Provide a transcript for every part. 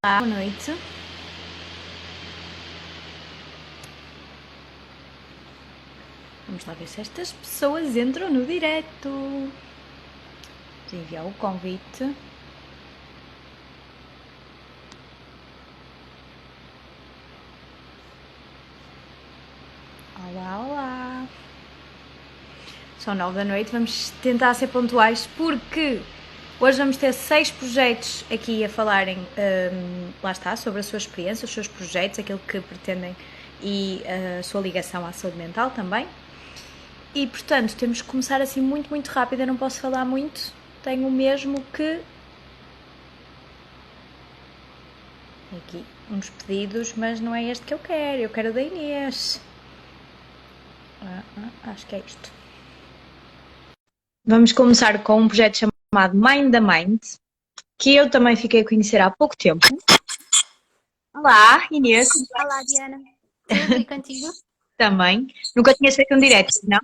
Boa noite. Vamos lá ver se estas pessoas entram no direto. Vou enviar o convite. Olá, olá. São 9 da noite, vamos tentar ser pontuais porque hoje vamos ter 6 projetos aqui a falarem, lá está, sobre a sua experiência, os seus projetos, aquilo que pretendem e a sua ligação à saúde mental também. E, portanto, temos que começar assim muito rápido, eu não posso falar muito, tenho mesmo que... Aqui uns pedidos, mas não é este que eu quero o da Inês. Acho que é isto. Vamos começar com um projeto chamado Mind the Mind, que eu também fiquei a conhecer há pouco tempo. Olá, Inês. Olá, Diana. Tudo e contigo? Também. Nunca tinhas feito um direct, não?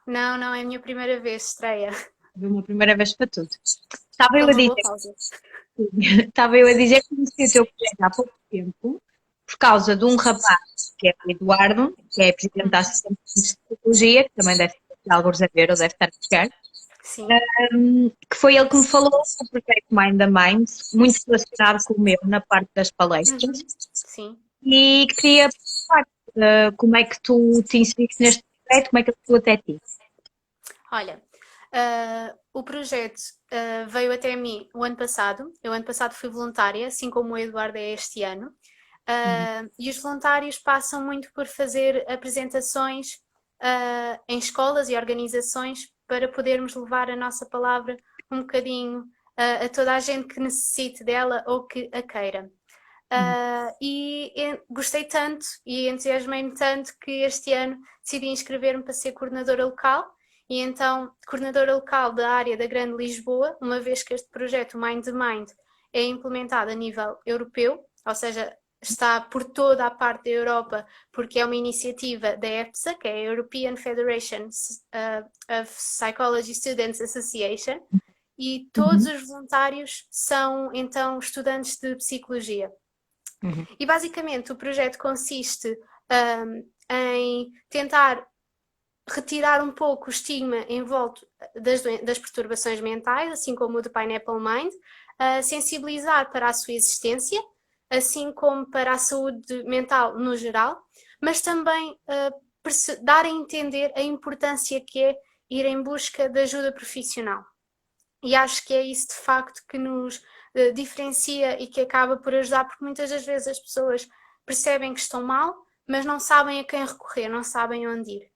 Não, é a minha primeira vez, estreia. Uma primeira vez para tudo. Estava Foi eu a uma dizer, boa pausa. que conheci o teu projeto há pouco tempo, por causa de um rapaz, que é o Eduardo, que é presidente da Associação de Psicologia, que também deve ter alguns a ver ou deve estar a chegar, Sim. que foi ele que me falou do projeto Mind the Mind, muito relacionado com o meu na parte das palestras, Sim. e queria perguntar como é que tu te inseriste neste projeto, como é que ele chegou até ti? Olha, o projeto veio até mim o ano passado. Eu, ano passado, fui voluntária, assim como o Eduardo é este ano. E os voluntários passam muito por fazer apresentações em escolas e organizações para podermos levar a nossa palavra um bocadinho a toda a gente que necessite dela ou que a queira. Gostei tanto e entusiasmei-me tanto que este ano decidi inscrever-me para ser coordenadora local e então coordenadora local da área da Grande Lisboa, uma vez que este projeto Mind to Mind é implementado a nível europeu, ou seja, está por toda a parte da Europa, porque é uma iniciativa da EPSA, que é a European Federation of Psychology Students Association, e todos os voluntários são então estudantes de psicologia. E basicamente o projeto consiste em tentar retirar um pouco o estigma em volta das perturbações mentais, assim como o do Pineapple Mind, sensibilizar para a sua existência, assim como para a saúde mental no geral, mas também dar a entender a importância que é ir em busca de ajuda profissional. E acho que é isso de facto que nos diferencia e que acaba por ajudar, porque muitas das vezes as pessoas percebem que estão mal, mas não sabem a quem recorrer, não sabem onde ir.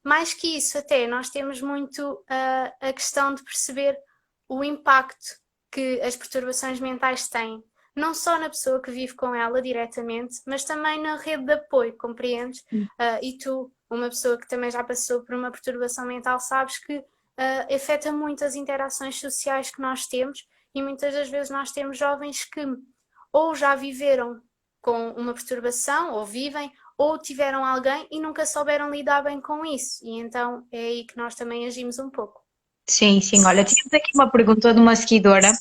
Mais que isso, até nós temos muito a questão de perceber o impacto que as perturbações mentais têm, não só na pessoa que vive com ela diretamente, mas também na rede de apoio, compreendes? E tu, uma pessoa que também já passou por uma perturbação mental, sabes que afeta muito as interações sociais que nós temos e muitas das vezes nós temos jovens que ou já viveram com uma perturbação, ou vivem, ou tiveram alguém e nunca souberam lidar bem com isso. E então é aí que nós também agimos um pouco. Sim, olha, tínhamos aqui uma pergunta de uma seguidora,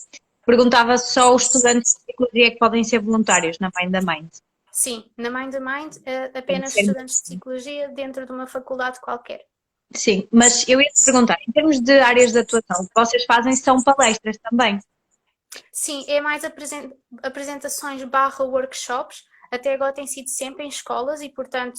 perguntava se só os estudantes de psicologia que podem ser voluntários na Mind the Mind. Sim, na Mind the Mind, Tem que apenas ser. estudantes de psicologia dentro de uma faculdade qualquer. Sim, mas eu ia te perguntar, em termos de áreas de atuação, o que vocês fazem são palestras também. Sim, é mais apresentações barra workshops. Até agora tem sido sempre em escolas e, portanto,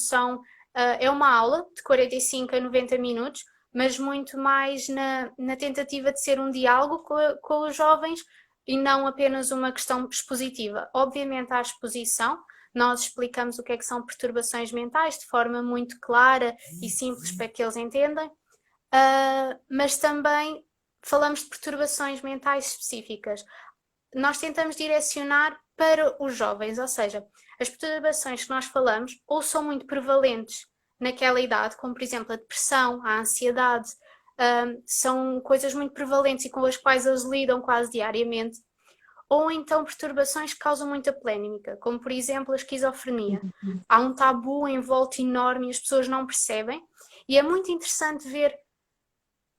é uma aula de 45 a 90 minutos, mas muito mais na tentativa de ser um diálogo com os jovens e não apenas uma questão expositiva. Obviamente, há exposição, nós explicamos o que são perturbações mentais de forma muito clara e simples para que eles entendam, mas também falamos de perturbações mentais específicas. Nós tentamos direcionar para os jovens, ou seja, as perturbações que nós falamos ou são muito prevalentes naquela idade, como por exemplo a depressão, a ansiedade, são coisas muito prevalentes e com as quais eles lidam quase diariamente, ou então perturbações que causam muita polémica, como por exemplo a esquizofrenia. Há um tabu em volta enorme e as pessoas não percebem, e é muito interessante ver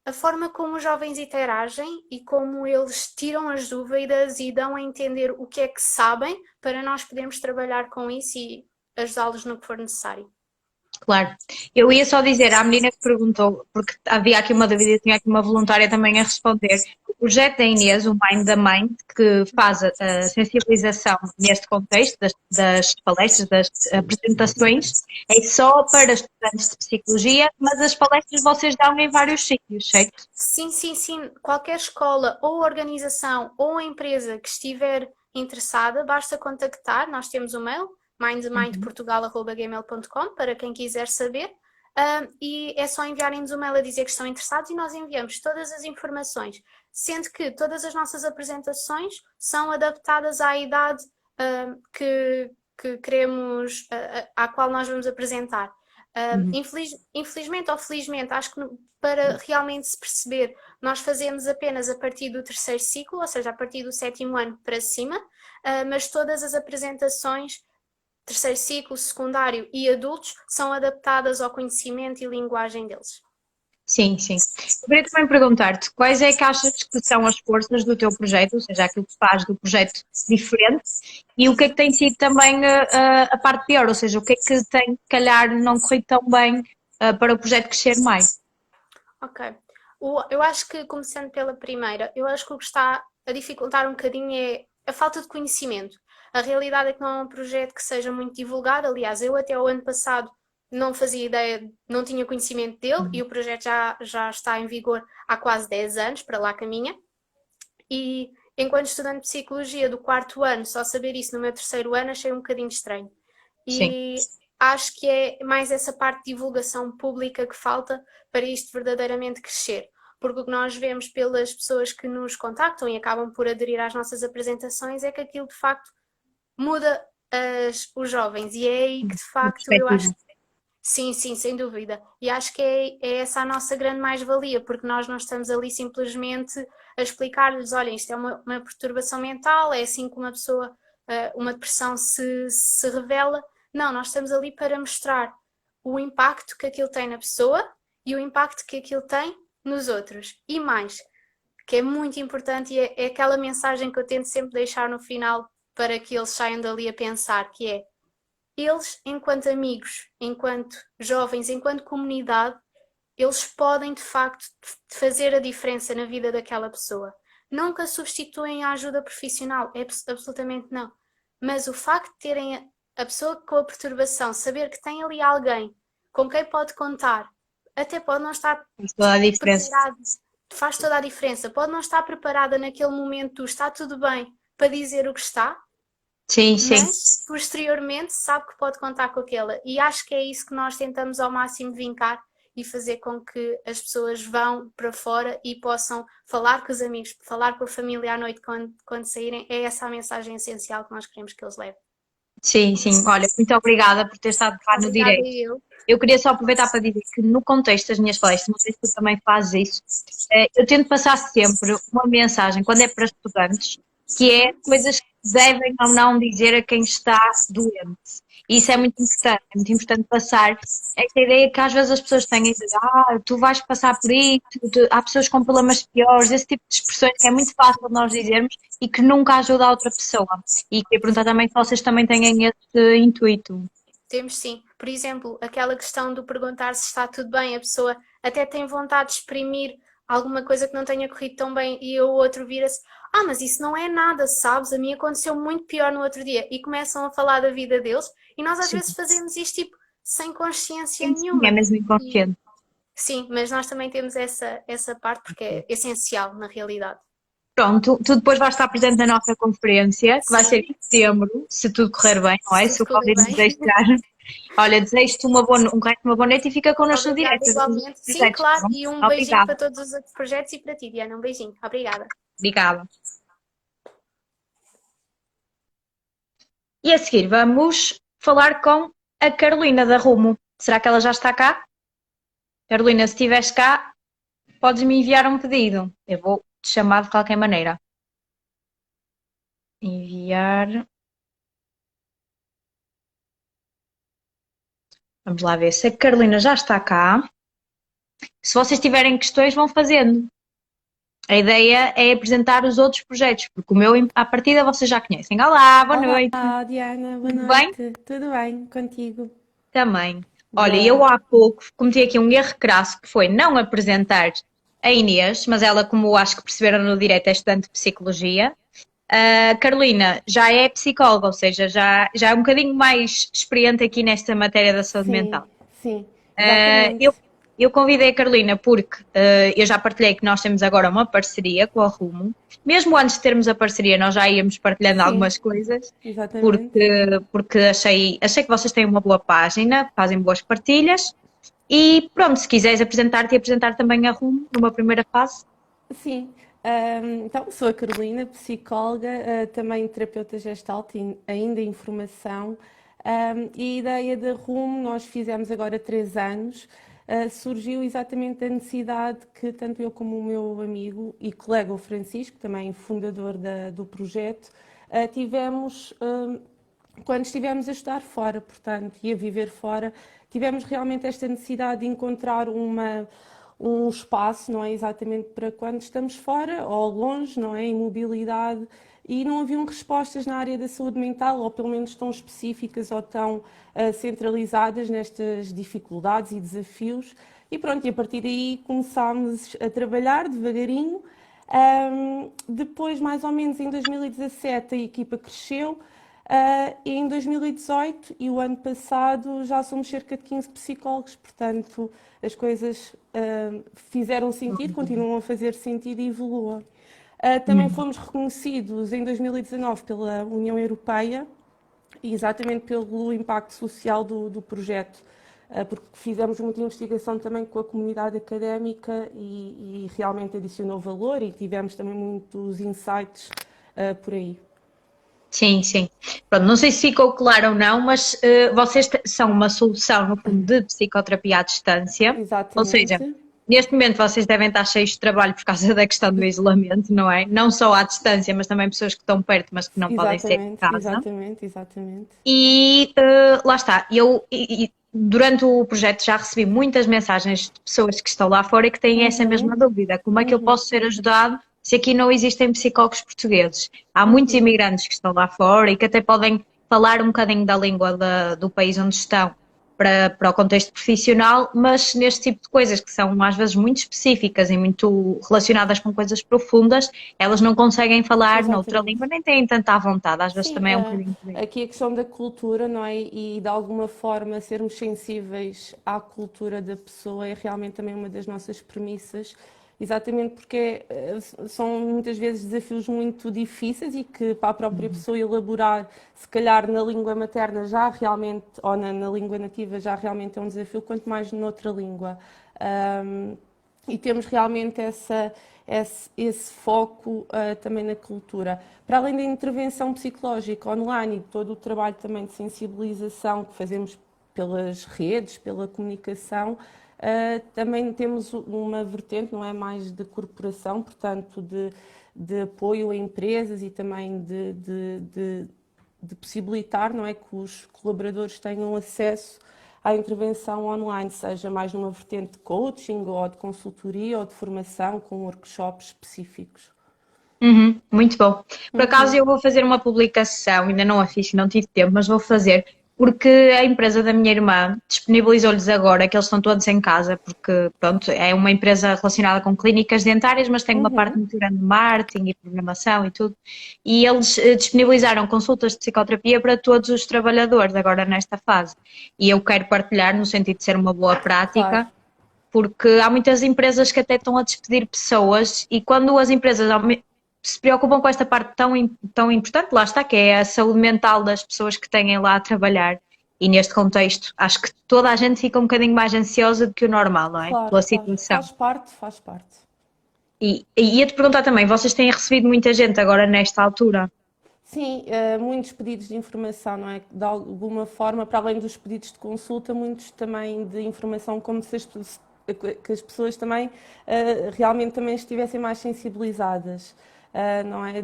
a forma como os jovens interagem e como eles tiram as dúvidas e dão a entender o que é que sabem para nós podermos trabalhar com isso e ajudá-los no que for necessário. Claro. Eu ia só dizer à menina que perguntou, porque havia aqui uma dúvida e tinha aqui uma voluntária também a responder. O projeto da Inês, o Mind da Mind, que faz a sensibilização neste contexto das palestras, das apresentações, é só para estudantes de psicologia, mas as palestras vocês dão em vários sítios, certo? Sim, sim, sim. Qualquer escola ou organização ou empresa que estiver interessada, basta contactar. Nós temos o mail mindmindportugal@gmail.com para quem quiser saber. E é só enviarem-nos o mail a dizer que estão interessados e nós enviamos todas as informações, sendo que todas as nossas apresentações são adaptadas à idade que queremos, à qual nós vamos apresentar. Infelizmente ou felizmente, acho que para realmente se perceber, nós fazemos apenas a partir do terceiro ciclo, ou seja, a partir do 7º ano para cima, mas todas as apresentações, terceiro ciclo, secundário e adultos, são adaptadas ao conhecimento e linguagem deles. Sim, sim. Eu queria também perguntar-te quais é que achas que são as forças do teu projeto, ou seja, aquilo que faz do projeto diferente, e o que é que tem sido também a parte pior, ou seja, o que é que tem, se calhar, não corrido tão bem para o projeto crescer mais? Ok. Eu acho que, começando pela primeira, eu acho que o que está a dificultar um bocadinho é a falta de conhecimento. A realidade é que não é um projeto que seja muito divulgado. Aliás, eu até o ano passado não fazia ideia, não tinha conhecimento dele e o projeto já está em vigor há quase 10 anos, para lá caminha. E enquanto estudante de psicologia do 4º ano, só saber isso no meu 3º ano achei um bocadinho estranho. Sim. E acho que é mais essa parte de divulgação pública que falta para isto verdadeiramente crescer. Porque o que nós vemos pelas pessoas que nos contactam e acabam por aderir às nossas apresentações é que aquilo de facto muda os jovens. E é aí que de facto eu acho. Sim, sim, sem dúvida. E acho que é essa a nossa grande mais-valia, porque nós não estamos ali simplesmente a explicar-lhes, olha, isto é uma perturbação mental, é assim que uma pessoa, uma depressão se revela. Não, nós estamos ali para mostrar o impacto que aquilo tem na pessoa e o impacto que aquilo tem nos outros. E mais, que é muito importante e é aquela mensagem que eu tento sempre deixar no final para que eles saiam dali a pensar, que é eles, enquanto amigos, enquanto jovens, enquanto comunidade, eles podem de facto fazer a diferença na vida daquela pessoa. Nunca substituem a ajuda profissional, é absolutamente não. Mas o facto de terem a pessoa com a perturbação, saber que tem ali alguém com quem pode contar, até pode não estar preparado, faz toda a diferença. Pode não estar preparada naquele momento, está tudo bem para dizer o que está, Sim, sim. mas posteriormente sabe que pode contar com aquela. E acho que é isso que nós tentamos ao máximo vincar e fazer com que as pessoas vão para fora e possam falar com os amigos, falar com a família à noite quando saírem. É essa a mensagem essencial que nós queremos que eles levem. Sim, sim. Olha, muito obrigada por ter estado cá no Obrigada direito. eu. Eu queria só aproveitar para dizer que no contexto das minhas palestras, não sei se tu também fazes isso, eu tento passar sempre uma mensagem, quando é para estudantes, que é coisas que devem ou não dizer a quem está doente. E isso é muito importante passar esta ideia que às vezes as pessoas têm, de tu vais passar por isso, há pessoas com problemas piores, esse tipo de expressões que é muito fácil de nós dizermos e que nunca ajuda a outra pessoa. E queria perguntar também se vocês também têm esse intuito. Temos sim. Por exemplo, aquela questão do perguntar se está tudo bem, a pessoa até tem vontade de exprimir alguma coisa que não tenha corrido tão bem e o outro vira-se, mas isso não é nada, sabes? A mim aconteceu muito pior no outro dia. E começam a falar da vida deles e nós às vezes fazemos isto tipo sem consciência nenhuma. É mesmo inconsciente. Sim, mas nós também temos essa parte porque é essencial na realidade. Pronto, tu depois vais estar presente na nossa conferência, que vai ser em setembro, se tudo correr bem, não é? Se o Covid nos deixar. Olha, desejo-te um resto de uma boa noite e fica connosco no direto. Igualmente. Sim, claro. E um beijinho para todos os outros projetos e para ti, Diana. Um beijinho. Obrigada. Obrigada. E a seguir vamos falar com a Carolina da Rumo. Será que ela já está cá? Carolina, se estiveres cá, podes me enviar um pedido. Eu vou te chamar de qualquer maneira. Enviar. Vamos lá ver se a Carolina já está cá. Se vocês tiverem questões, vão fazendo. A ideia é apresentar os outros projetos, porque o meu, à partida, vocês já conhecem. Olá, boa noite. Olá, Diana, boa Tudo bem? noite. Tudo bem contigo? Também. Olha, eu Boa. há pouco cometi aqui um erro crasso, que foi não apresentar a Inês, mas ela, como acho que perceberam no direito, é estudante de Psicologia. A Carolina já é psicóloga, ou seja, já é um bocadinho mais experiente aqui nesta matéria da saúde Sim, mental. sim, Uh, exatamente. eu, eu convidei a Carolina porque eu já partilhei que nós temos agora uma parceria com a Rumo. Mesmo antes de termos a parceria, nós já íamos partilhando Sim, algumas coisas, exatamente. porque achei que vocês têm uma boa página, fazem boas partilhas. E pronto, se quiseres apresentar-te e apresentar também a Rumo numa primeira fase. Sim. Então, sou a Carolina, psicóloga, também terapeuta gestalt, ainda em formação. E a ideia da RUM, nós fizemos agora 3 anos, surgiu exatamente da necessidade que tanto eu como o meu amigo e colega, o Francisco, também fundador do projeto, tivemos, quando estivemos a estudar fora, portanto, e a viver fora, tivemos realmente esta necessidade de encontrar um espaço, não é, exatamente para quando estamos fora ou longe, não é, em mobilidade, e não haviam respostas na área da saúde mental, ou pelo menos tão específicas ou tão centralizadas nestas dificuldades e desafios. E pronto, e a partir daí começámos a trabalhar devagarinho. Depois, mais ou menos em 2017, a equipa cresceu. E em 2018 e o ano passado já somos cerca de 15 psicólogos, portanto as coisas fizeram sentido, continuam a fazer sentido e evoluam. Também fomos reconhecidos em 2019 pela União Europeia, exatamente pelo impacto social do projeto, porque fizemos muita investigação também com a comunidade académica e realmente adicionou valor e tivemos também muitos insights por aí. Sim, sim. Pronto, não sei se ficou claro ou não, mas vocês são uma solução, no fundo, de psicoterapia à distância. Ou seja, Exatamente, neste momento vocês devem estar cheios de trabalho por causa da questão do isolamento, não é? Não só à distância, mas também pessoas que estão perto, mas que não podem sair de exatamente, casa. exatamente, exatamente. E lá está, durante o projeto já recebi muitas mensagens de pessoas que estão lá fora e que têm essa mesma Uhum, dúvida. Como é que eu uhum, posso ser ajudado se aqui não existem psicólogos portugueses? Há muitos uhum. imigrantes que estão lá fora e que até podem falar um bocadinho da língua do país onde estão para o contexto profissional, mas neste tipo de coisas que são às vezes muito específicas e muito relacionadas com coisas profundas, elas não conseguem falar noutra Exatamente. língua, nem têm tanta vontade, às vezes Sim, também é um bocadinho por aí. aqui a questão da cultura, não é? E de alguma forma sermos sensíveis à cultura da pessoa é realmente também uma das nossas premissas, exatamente porque são muitas vezes desafios muito difíceis e que para a própria pessoa elaborar, se calhar na língua materna já realmente, ou na língua nativa já realmente é um desafio, quanto mais noutra língua. Um, e temos realmente esse foco também na cultura. Para além da intervenção psicológica online e todo o trabalho também de sensibilização que fazemos pelas redes, pela comunicação, também temos uma vertente, não é, mais de corporação, portanto, de apoio a empresas e também de possibilitar, não é, que os colaboradores tenham acesso à intervenção online, seja mais numa vertente de coaching ou de consultoria ou de formação com workshops específicos. Uhum, muito bom. Por acaso Uhum, eu vou fazer uma publicação, ainda não a fiz, não tive tempo, mas vou fazer, porque a empresa da minha irmã disponibilizou-lhes agora que eles estão todos em casa, porque pronto, é uma empresa relacionada com clínicas dentárias, mas tem uma parte uhum, muito grande de marketing e programação e tudo. E eles disponibilizaram consultas de psicoterapia para todos os trabalhadores agora nesta fase. E eu quero partilhar no sentido de ser uma boa claro. prática porque há muitas empresas que até estão a despedir pessoas e quando as empresas se preocupam com esta parte tão importante, lá está, que é a saúde mental das pessoas que têm lá a trabalhar. E neste contexto, acho que toda a gente fica um bocadinho mais ansiosa do que o normal, não é? Claro, Pela claro. situação. Faz parte, faz parte. E ia-te perguntar também, vocês têm recebido muita gente agora nesta altura? Sim, muitos pedidos de informação, não é? De alguma forma, para além dos pedidos de consulta, muitos também de informação, como se que as pessoas também realmente também estivessem mais sensibilizadas. Não é?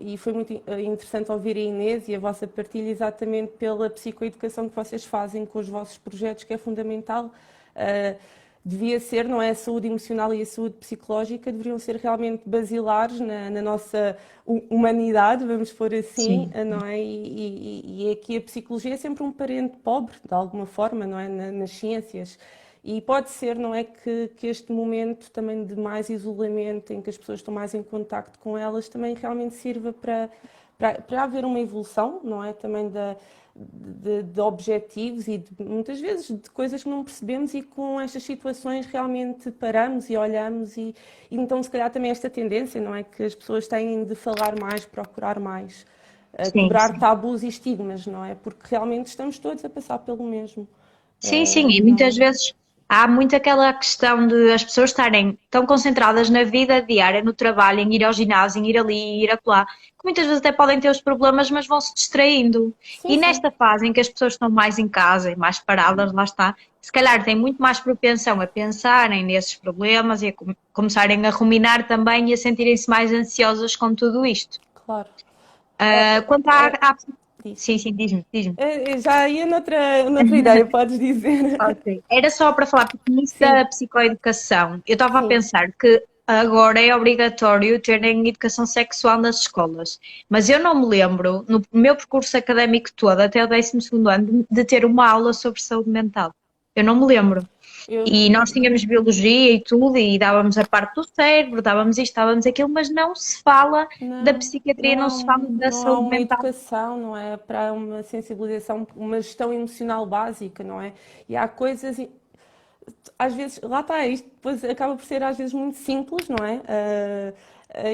E foi muito interessante ouvir a Inês e a vossa partilha exatamente pela psicoeducação que vocês fazem com os vossos projetos, que é fundamental. devia ser, não é? A saúde emocional e a saúde psicológica deveriam ser realmente basilares na nossa humanidade, vamos pôr assim, Sim. não é? E aqui a psicologia é sempre um parente pobre, de alguma forma, não é? Nas ciências. E pode ser, não é, que este momento também de mais isolamento, em que as pessoas estão mais em contacto com elas, também realmente sirva para haver uma evolução, não é? Também de objetivos e muitas vezes de coisas que não percebemos e com estas situações realmente paramos e olhamos e então se calhar também esta tendência, não é? Que as pessoas têm de falar mais, procurar mais, Sim, quebrar sim. tabus e estigmas, não é? Porque realmente estamos todos a passar pelo mesmo. Sim, sim, e Não muitas é? vezes há muito aquela questão de as pessoas estarem tão concentradas na vida diária, no trabalho, em ir ao ginásio, em ir ali, em ir acolá, que muitas vezes até podem ter os problemas, mas vão se distraindo. Sim, E sim. nesta fase em que as pessoas estão mais em casa e mais paradas, lá está, se calhar têm muito mais propensão a pensarem nesses problemas e a começarem a ruminar também e a sentirem-se mais ansiosas com tudo isto. Claro. Quanto É, à... diz. Sim, sim, diz-me. Já ia noutra ideia, podes dizer. Ok. Era só para falar, porque nisso Sim, da psicoeducação, eu estava a sim. pensar que agora é obrigatório terem educação sexual nas escolas, mas eu não me lembro, no meu percurso académico todo, até o 12º ano, de ter uma aula sobre saúde mental. Eu não me lembro. Eu, E nós tínhamos biologia e tudo, e dávamos a parte do cérebro, dávamos isto, dávamos aquilo, mas não se fala da não, psiquiatria, não se fala da não há saúde uma mental. educação, não é? Para uma sensibilização, uma gestão emocional básica, não é? E há coisas, às vezes, lá está, isto depois acaba por ser às vezes muito simples, não é?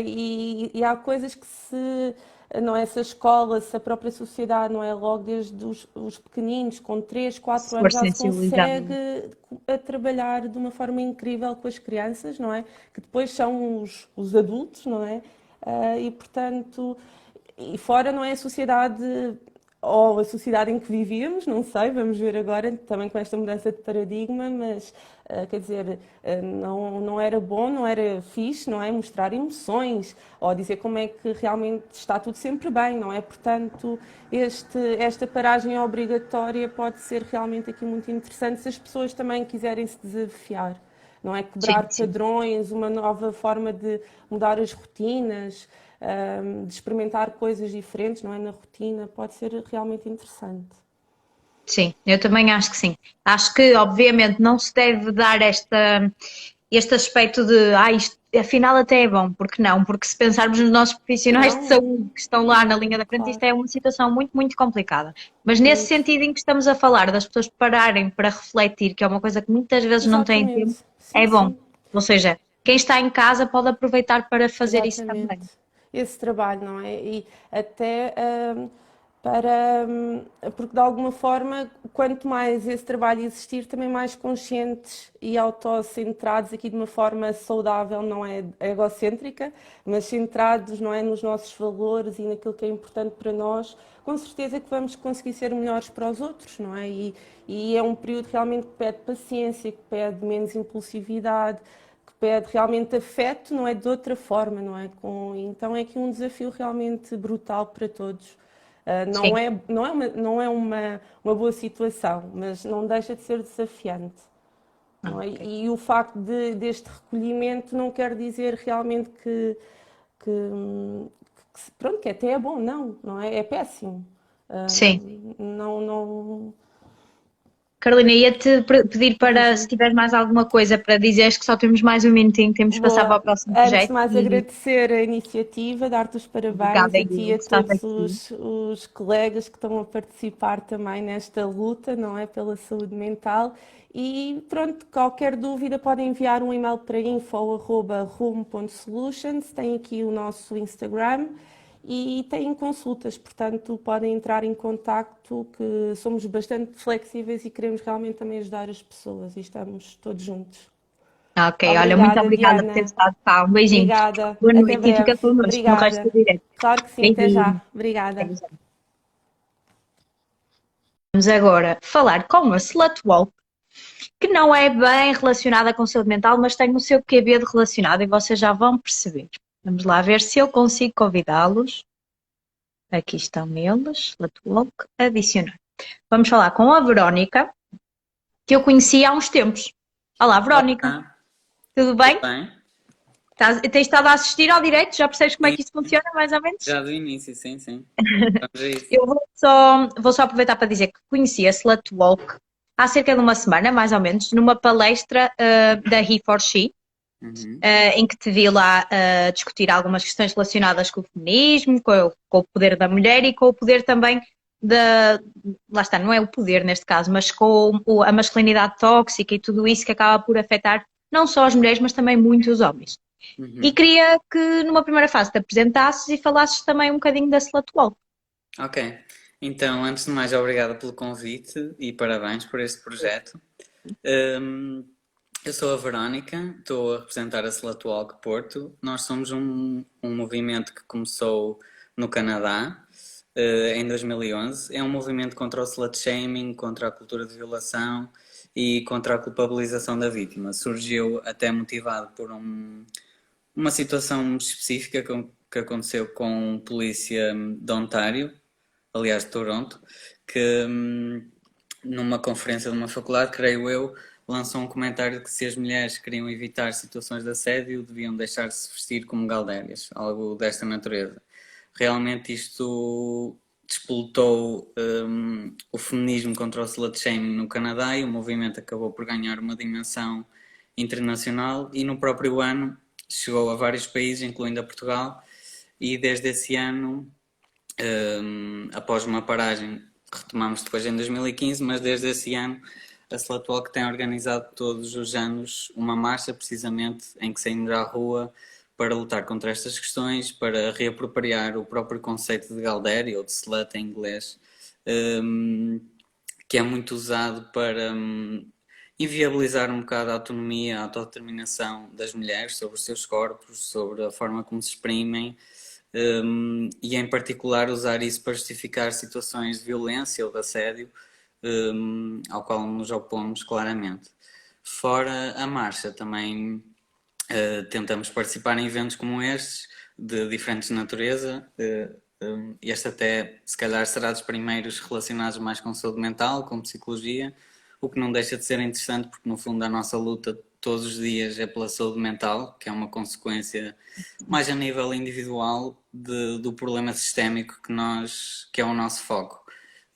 E há coisas que se, não é? Se a escola, se a própria sociedade, não é? Logo desde os pequeninos, com 3 Se 4 for anos, já se sensibilizado. consegue a trabalhar de uma forma incrível com as crianças, não é? Que depois são os adultos, não é? E portanto, e fora não é a sociedade ou a sociedade em que vivíamos, não sei, vamos ver agora também com esta mudança de paradigma, mas quer dizer, não era bom, não era fixe, não é? Mostrar emoções ou dizer como é que realmente está tudo sempre bem, não é? Portanto, esta paragem obrigatória pode ser realmente aqui muito interessante se as pessoas também quiserem se desafiar. Não é Sim, quebrar sim. padrões, uma nova forma de mudar as rotinas, de experimentar coisas diferentes, não é? Na rotina, pode ser realmente interessante. Sim, eu também acho que sim. Acho que, obviamente, não se deve dar este aspecto de, isto afinal até é bom, porque não? Porque se pensarmos nos nossos profissionais de Não, saúde que estão lá na linha da frente, isto claro, é uma situação muito, muito complicada. Mas nesse muito. sentido em que estamos a falar, das pessoas pararem para refletir, que é uma coisa que muitas vezes não têm tempo, Exatamente. Sim, é bom. sim. Ou seja, quem está em casa pode aproveitar para fazer isso Exatamente. também. Esse trabalho, não é? E até para. Porque de alguma forma, quanto mais esse trabalho existir, também mais conscientes e autocentrados aqui de uma forma saudável, não é egocêntrica, mas centrados, não é, nos nossos valores e naquilo que é importante para nós, com certeza que vamos conseguir ser melhores para os outros, não é? E é um período realmente que pede paciência, que pede menos impulsividade, que pede realmente afeto, não é de outra forma, não é? Então é aqui um desafio realmente brutal para todos. Sim, Não é uma boa situação, mas não deixa de ser desafiante. Não é? ok. E o facto deste recolhimento não quer dizer realmente pronto, que até é bom, não é? É péssimo. Sim. Não, Carolina, ia-te pedir para, se diz-me. tiveres mais alguma coisa para dizeres que só temos mais um minutinho, temos de passar para Boa. o próximo Antes de projeto mais e agradecer a iniciativa, dar-te os parabéns obrigada a ti e eu a que estás todos aqui. os colegas que estão a participar também nesta luta, não é, pela saúde mental. E pronto, qualquer dúvida podem enviar um e-mail para info@rumo.solutions. Tem aqui o nosso Instagram e têm consultas, portanto podem entrar em contacto, que somos bastante flexíveis e queremos realmente também ajudar as pessoas e estamos todos juntos. Ok, olha, muito Obrigada, obrigada por ter Diana. estado cá. Um beijinho. Obrigada. Boa Até noite e breve. fica connosco no resto do Obrigada. direto. Claro que sim, até já. Beijinho. Obrigada. Até já. Vamos agora falar com a Slut Walk, que não é bem relacionada com saúde mental, mas tem o seu QB de relacionado e vocês já vão perceber. Vamos lá ver se eu consigo convidá-los. Aqui estão eles, Slut Walk, adicionar. Vamos falar com a Verónica, que eu conheci há uns tempos. Olá, Verónica, Olá, tudo tudo bem? bem? Tens estado a assistir ao direito? Já percebes como é Sim, que isso funciona, mais ou menos? já do início, sim, sim. Vamos a isso. Eu vou só aproveitar para dizer que conheci a Slutwalk há cerca de uma semana, mais ou menos, numa palestra da He4She, Uhum, em que te vi lá discutir algumas questões relacionadas com o feminismo, com o poder da mulher e com o poder também da. Lá está, não é o poder neste caso, mas com a masculinidade tóxica e tudo isso que acaba por afetar não só as mulheres, mas também muitos homens. E uhum. queria que numa primeira fase te apresentasses e falasses também um bocadinho da Slutwalk. Ok. Então, antes de mais, obrigado pelo convite e parabéns por este projeto. Hum, eu sou a Verónica, estou a representar a Slut Walk Porto. Nós somos um movimento que começou no Canadá, em 2011. É um movimento contra o slut shaming, contra a cultura de violação e contra a culpabilização da vítima. Surgiu até motivado por uma situação específica que aconteceu com polícia de Ontário, aliás de Toronto, que numa conferência de uma faculdade, creio eu, lançou um comentário de que se as mulheres queriam evitar situações de assédio, deviam deixar de se vestir como galdérias, algo desta natureza. Realmente isto despoltou o feminismo contra o slut shaming no Canadá e o movimento acabou por ganhar uma dimensão internacional e no próprio ano chegou a vários países, incluindo a Portugal, e desde esse ano, após uma paragem, retomamos depois em 2015, mas desde esse ano a Slutwalk tem organizado todos os anos uma marcha, precisamente, em que saímos à rua para lutar contra estas questões, para reapropriar o próprio conceito de Galdéria, ou de slut em inglês, que é muito usado para inviabilizar um bocado a autonomia, a autodeterminação das mulheres sobre os seus corpos, sobre a forma como se exprimem, e em particular usar isso para justificar situações de violência ou de assédio, ao qual nos opomos claramente. Fora a marcha, também tentamos participar em eventos como estes, de diferentes natureza. Este até, se calhar, será dos primeiros relacionados mais com saúde mental, com psicologia, o que não deixa de ser interessante porque, no fundo, a nossa luta todos os dias é pela saúde mental, que é uma consequência mais a nível individual do problema sistémico que é o nosso foco.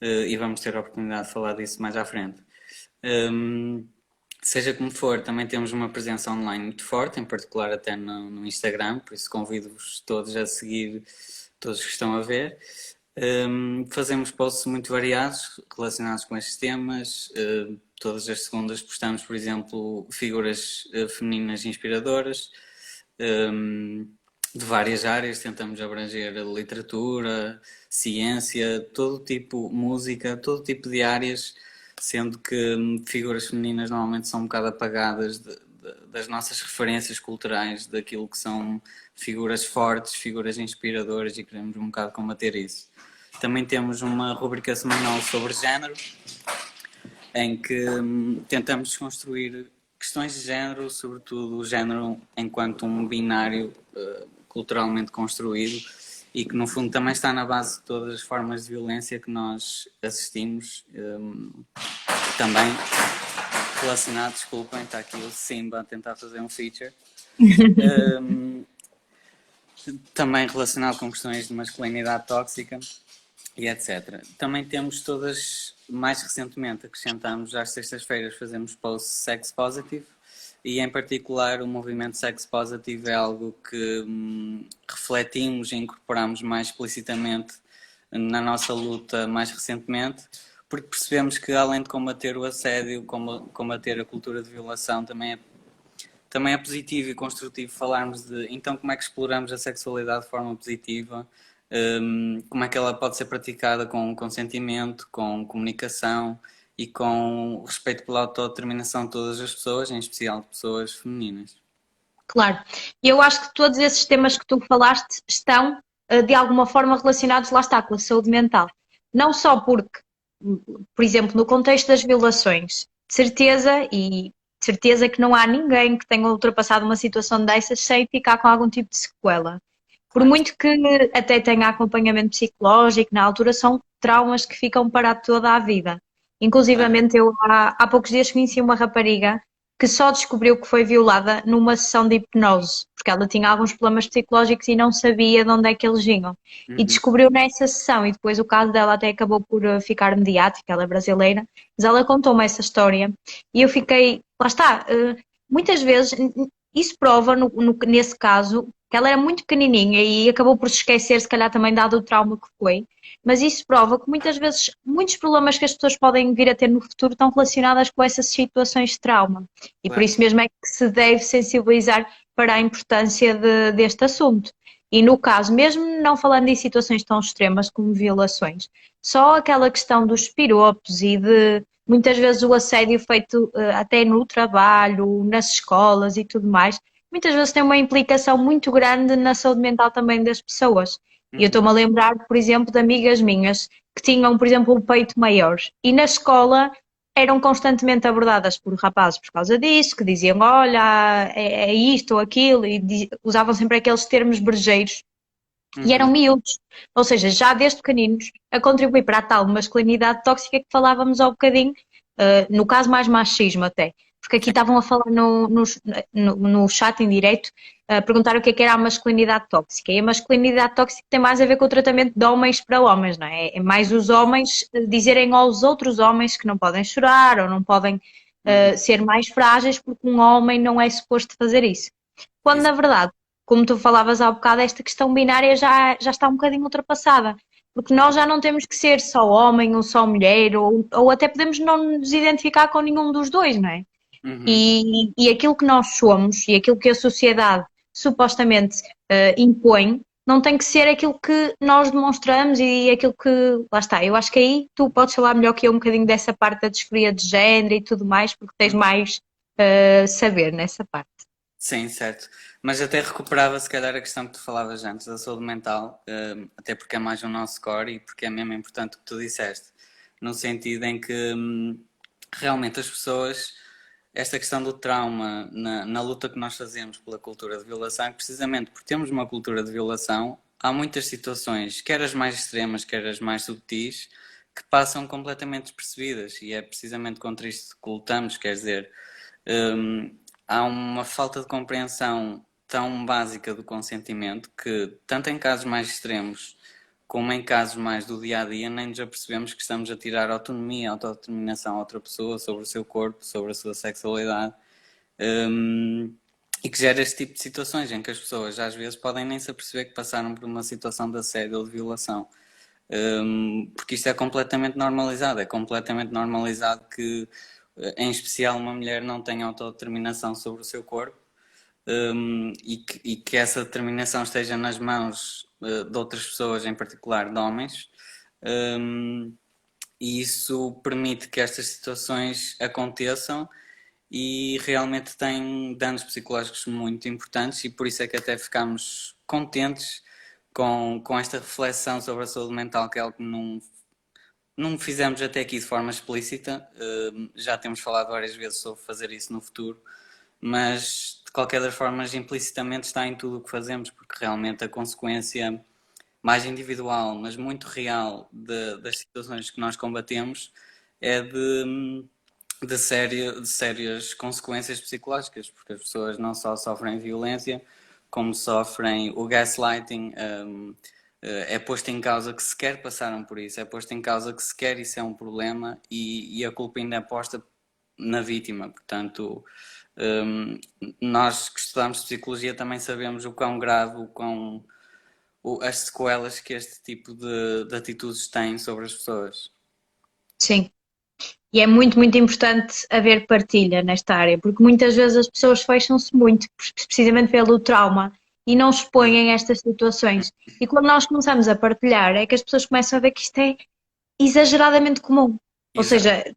E vamos ter a oportunidade de falar disso mais à frente. Seja como for, também temos uma presença online muito forte, em particular até no Instagram, por isso convido-vos todos a seguir, todos que estão a ver. Fazemos posts muito variados relacionados com estes temas. Todas as segundas postamos, por exemplo, figuras femininas inspiradoras de várias áreas. Tentamos abranger literatura, ciência, todo tipo, música, todo tipo de áreas, sendo que figuras femininas normalmente são um bocado apagadas das nossas referências culturais, daquilo que são figuras fortes, figuras inspiradoras, e queremos um bocado combater isso. Também temos uma rubrica semanal sobre género, em que tentamos desconstruir questões de género, sobretudo o género enquanto um binário culturalmente construído, e que no fundo também está na base de todas as formas de violência que nós assistimos, também relacionado, desculpem, está aqui o Simba a tentar fazer um feature, também relacionado com questões de masculinidade tóxica e etc. Também temos todas, mais recentemente acrescentamos às sextas-feiras, fazemos posts sex positive, e em particular o movimento sex positive é algo que refletimos e incorporamos mais explicitamente na nossa luta mais recentemente, porque percebemos que além de combater o assédio, combater a cultura de violação, também é positivo e construtivo falarmos de então como é que exploramos a sexualidade de forma positiva, como é que ela pode ser praticada com consentimento, com comunicação e com respeito pela autodeterminação de todas as pessoas, em especial de pessoas femininas. Claro. E eu acho que todos esses temas que tu falaste estão, de alguma forma, relacionados, lá está, com a saúde mental. Não só porque, por exemplo, no contexto das violações, de certeza que não há ninguém que tenha ultrapassado uma situação dessas sem ficar com algum tipo de sequela. Por Claro. muito que até tenha acompanhamento psicológico, na altura são traumas que ficam para toda a vida. Claro. Inclusivamente, eu há poucos dias conheci uma rapariga que só descobriu que foi violada numa sessão de hipnose, porque ela tinha alguns problemas psicológicos e não sabia de onde é que eles vinham. E Uhum. descobriu nessa sessão, e depois o caso dela até acabou por ficar mediático, ela é brasileira, mas ela contou-me essa história e eu fiquei, lá está, muitas vezes isso prova, nesse caso, que ela era muito pequenininha e acabou por se esquecer, se calhar também dado o trauma que foi, mas isso prova que muitas vezes muitos problemas que as pessoas podem vir a ter no futuro estão relacionadas com essas situações de trauma. E por Claro. isso mesmo é que se deve sensibilizar para a importância deste assunto. E no caso, mesmo não falando em situações tão extremas como violações, só aquela questão dos piropos e de muitas vezes o assédio feito até no trabalho, nas escolas e tudo mais, muitas vezes tem uma implicação muito grande na saúde mental também das pessoas. E eu Uhum. estou-me a lembrar, por exemplo, de amigas minhas que tinham, por exemplo, um peito maior e na escola eram constantemente abordadas por rapazes por causa disso, que diziam, olha, é isto ou aquilo, e usavam sempre aqueles termos brejeiros e eram Uhum. miúdos, ou seja, já desde pequeninos, a contribuir para a tal masculinidade tóxica que falávamos há um bocadinho, no caso mais machismo até, porque aqui Sim. estavam a falar no chat em direto, a perguntar o que era a masculinidade tóxica, e a masculinidade tóxica tem mais a ver com o tratamento de homens para homens, não é? É mais os homens dizerem aos outros homens que não podem chorar ou não podem Uhum. ser mais frágeis porque um homem não é suposto fazer isso. Quando Isso. na verdade, como tu falavas há bocado, esta questão binária já está um bocadinho ultrapassada. Porque nós já não temos que ser só homem ou só mulher, ou até podemos não nos identificar com nenhum dos dois, não é? Uhum. E aquilo que nós somos e aquilo que a sociedade supostamente impõe, não tem que ser aquilo que nós demonstramos e aquilo que. Lá está, eu acho que aí tu podes falar melhor que eu um bocadinho dessa parte da disforia de género e tudo mais, porque tens mais saber nessa parte. Sim, certo. Mas até recuperava se calhar a questão que tu falavas antes da saúde mental, até porque é mais o nosso core e porque é mesmo importante o que tu disseste, no sentido em que realmente as pessoas, esta questão do trauma na luta que nós fazemos pela cultura de violação, é precisamente porque temos uma cultura de violação, há muitas situações, quer as mais extremas, quer as mais subtis, que passam completamente despercebidas e é precisamente contra isto que lutamos, quer dizer, há uma falta de compreensão tão básica do consentimento que, tanto em casos mais extremos como em casos mais do dia a dia, nem nos apercebemos que estamos a tirar autonomia, autodeterminação a outra pessoa sobre o seu corpo, sobre a sua sexualidade, e que gera este tipo de situações em que as pessoas às vezes podem nem se aperceber que passaram por uma situação de assédio ou de violação. Porque isto é completamente normalizado que em especial uma mulher não tenha autodeterminação sobre o seu corpo, e que essa determinação esteja nas mãos de outras pessoas, em particular de homens, e isso permite que estas situações aconteçam e realmente tem danos psicológicos muito importantes e por isso é que até ficamos contentes com esta reflexão sobre a saúde mental, que é algo que não fizemos até aqui de forma explícita. Já temos falado várias vezes sobre fazer isso no futuro, mas de qualquer das formas implicitamente está em tudo o que fazemos, porque realmente a consequência mais individual, mas muito real das situações que nós combatemos é de sérias consequências psicológicas, porque as pessoas não só sofrem violência, como sofrem o gaslighting. É posto em causa que sequer passaram por isso, é posto em causa que sequer isso é um problema e a culpa ainda é posta na vítima. Portanto, nós que estudamos psicologia também sabemos o quão grave, as sequelas que este tipo de atitudes têm sobre as pessoas. Sim. E é muito, muito importante haver partilha nesta área, porque muitas vezes as pessoas fecham-se muito, precisamente pelo trauma, e não expõem estas situações. E quando nós começamos a partilhar, é que as pessoas começam a ver que isto é exageradamente comum. Ou Exato. seja,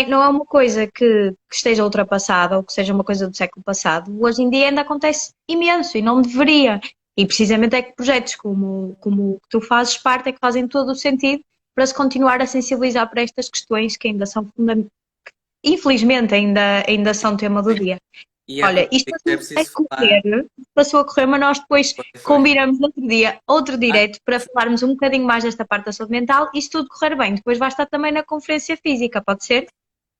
não é uma coisa que esteja ultrapassada ou que seja uma coisa do século passado. Hoje em dia ainda acontece imenso e não deveria. E precisamente é que projetos como o que tu fazes parte é que fazem todo o sentido para se continuar a sensibilizar para estas questões que ainda são infelizmente ainda são tema do dia. E é Olha, como isto digo, é preciso falar. passou a correr, mas nós depois Foi. combinamos outro dia, outro direto, para falarmos um bocadinho mais desta parte da saúde mental e se tudo correr bem, depois vai estar também na conferência física, pode ser?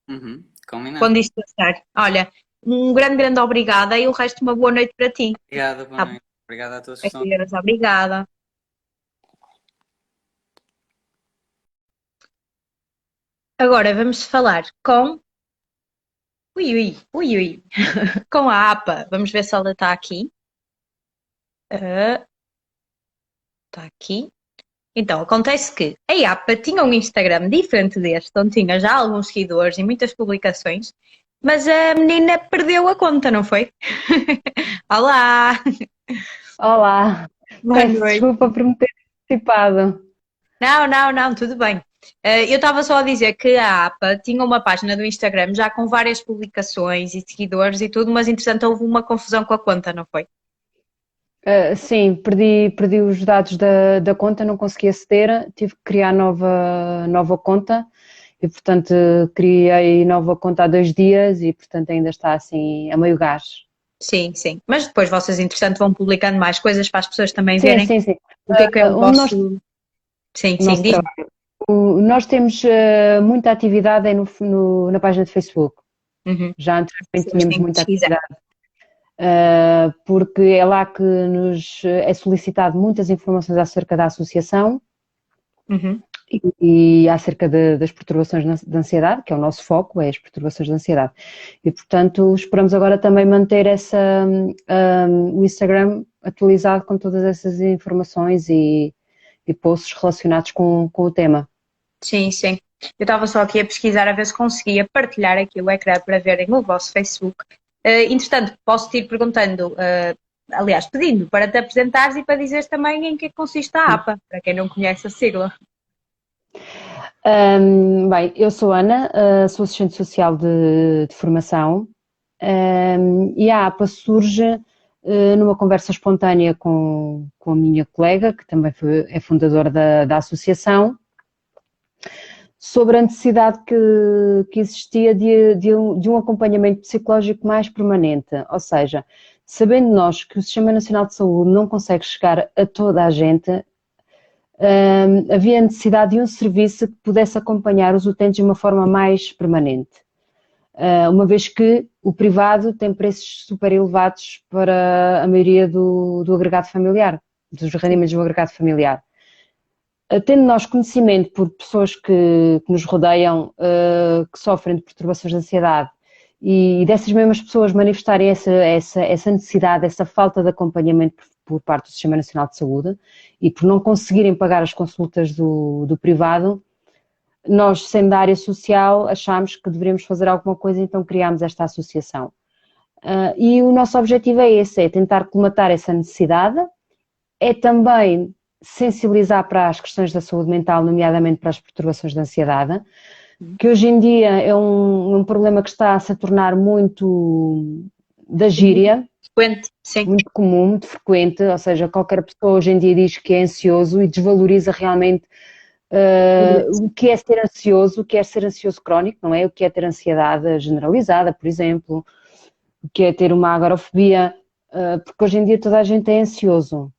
Uhum, combinado. Quando isto passar. Olha, um grande, grande obrigada e o resto uma boa noite para ti. Obrigado, boa Tá noite. Obrigado a todos que bem, estão. senhoras, obrigada. Agora vamos falar com. Ui, ui, ui, ui. Com a APA. Vamos ver se ela está aqui. Está aqui. Então, acontece que a APA tinha um Instagram diferente deste, onde tinha já alguns seguidores e muitas publicações, mas a menina perdeu a conta, não foi? Olá! Olá, Boa peço noite. desculpa por me ter participado. Não, não, não, tudo bem. Eu estava só a dizer que a APA tinha uma página do Instagram já com várias publicações e seguidores e tudo, mas entretanto houve uma confusão com a conta, não foi? Sim, perdi os dados da conta, não consegui aceder, tive que criar nova conta e, portanto, criei nova conta há 2 dias e, portanto, ainda está assim a meio gás. Sim, sim. Mas depois vocês, entretanto, vão publicando mais coisas para as pessoas também Sim, verem sim, sim. o que é o O nosso, vosso. Sim, o sim, nosso diz. trabalho. Nós temos muita atividade na página de Facebook. Uhum. Já anteriormente Pessoas tínhamos têm que muita pesquisar. atividade. Porque é lá que nos é solicitado muitas informações acerca da associação Uhum. e acerca das perturbações de ansiedade, que é o nosso foco, é as perturbações de ansiedade. E, portanto, esperamos agora também manter o Instagram atualizado com todas essas informações e posts relacionados com o tema. Sim, sim. Eu estava só aqui a pesquisar a ver se conseguia partilhar aqui o ecrã para verem o vosso Facebook. Entretanto, posso-te ir perguntando, aliás, pedindo para te apresentares e para dizeres também em que consiste a APA, para quem não conhece a sigla. Bem, eu sou Ana, sou assistente social de formação, e a APA surge numa conversa espontânea com a minha colega, que também é fundadora da associação, sobre a necessidade que existia de um acompanhamento psicológico mais permanente, ou seja, sabendo nós que o Sistema Nacional de Saúde não consegue chegar a toda a gente, havia necessidade de um serviço que pudesse acompanhar os utentes de uma forma mais permanente, uma vez que o privado tem preços super elevados para a maioria do agregado familiar, dos rendimentos do agregado familiar. Tendo nós conhecimento por pessoas que nos rodeiam, que sofrem de perturbações de ansiedade e dessas mesmas pessoas manifestarem essa necessidade, essa falta de acompanhamento por parte do Sistema Nacional de Saúde e por não conseguirem pagar as consultas do privado, nós, sendo da área social, achámos que deveríamos fazer alguma coisa, então criámos esta associação. E o nosso objetivo é esse, é tentar colmatar essa necessidade, é também sensibilizar para as questões da saúde mental, nomeadamente para as perturbações de ansiedade, que hoje em dia é um problema que está a se tornar muito da gíria, Frequente, sim. muito comum, muito frequente, ou seja, qualquer pessoa hoje em dia diz que é ansioso e desvaloriza realmente o que é ser ansioso crónico, não é? O que é ter ansiedade generalizada, por exemplo, o que é ter uma agorafobia, porque hoje em dia toda a gente é ansioso.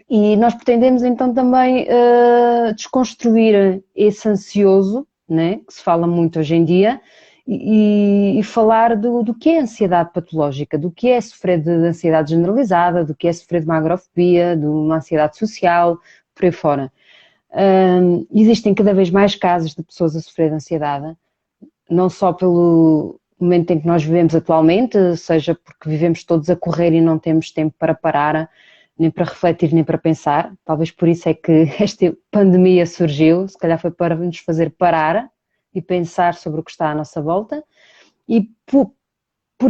E nós pretendemos então também desconstruir esse ansioso, né, que se fala muito hoje em dia, e falar do que é ansiedade patológica, do que é sofrer de ansiedade generalizada, do que é sofrer de uma agorafobia, de uma ansiedade social, por aí fora. Existem cada vez mais casos de pessoas a sofrer de ansiedade, não só pelo momento em que nós vivemos atualmente, seja porque vivemos todos a correr e não temos tempo para parar, nem para refletir, nem para pensar. Talvez por isso é que esta pandemia surgiu, se calhar foi para nos fazer parar e pensar sobre o que está à nossa volta. E por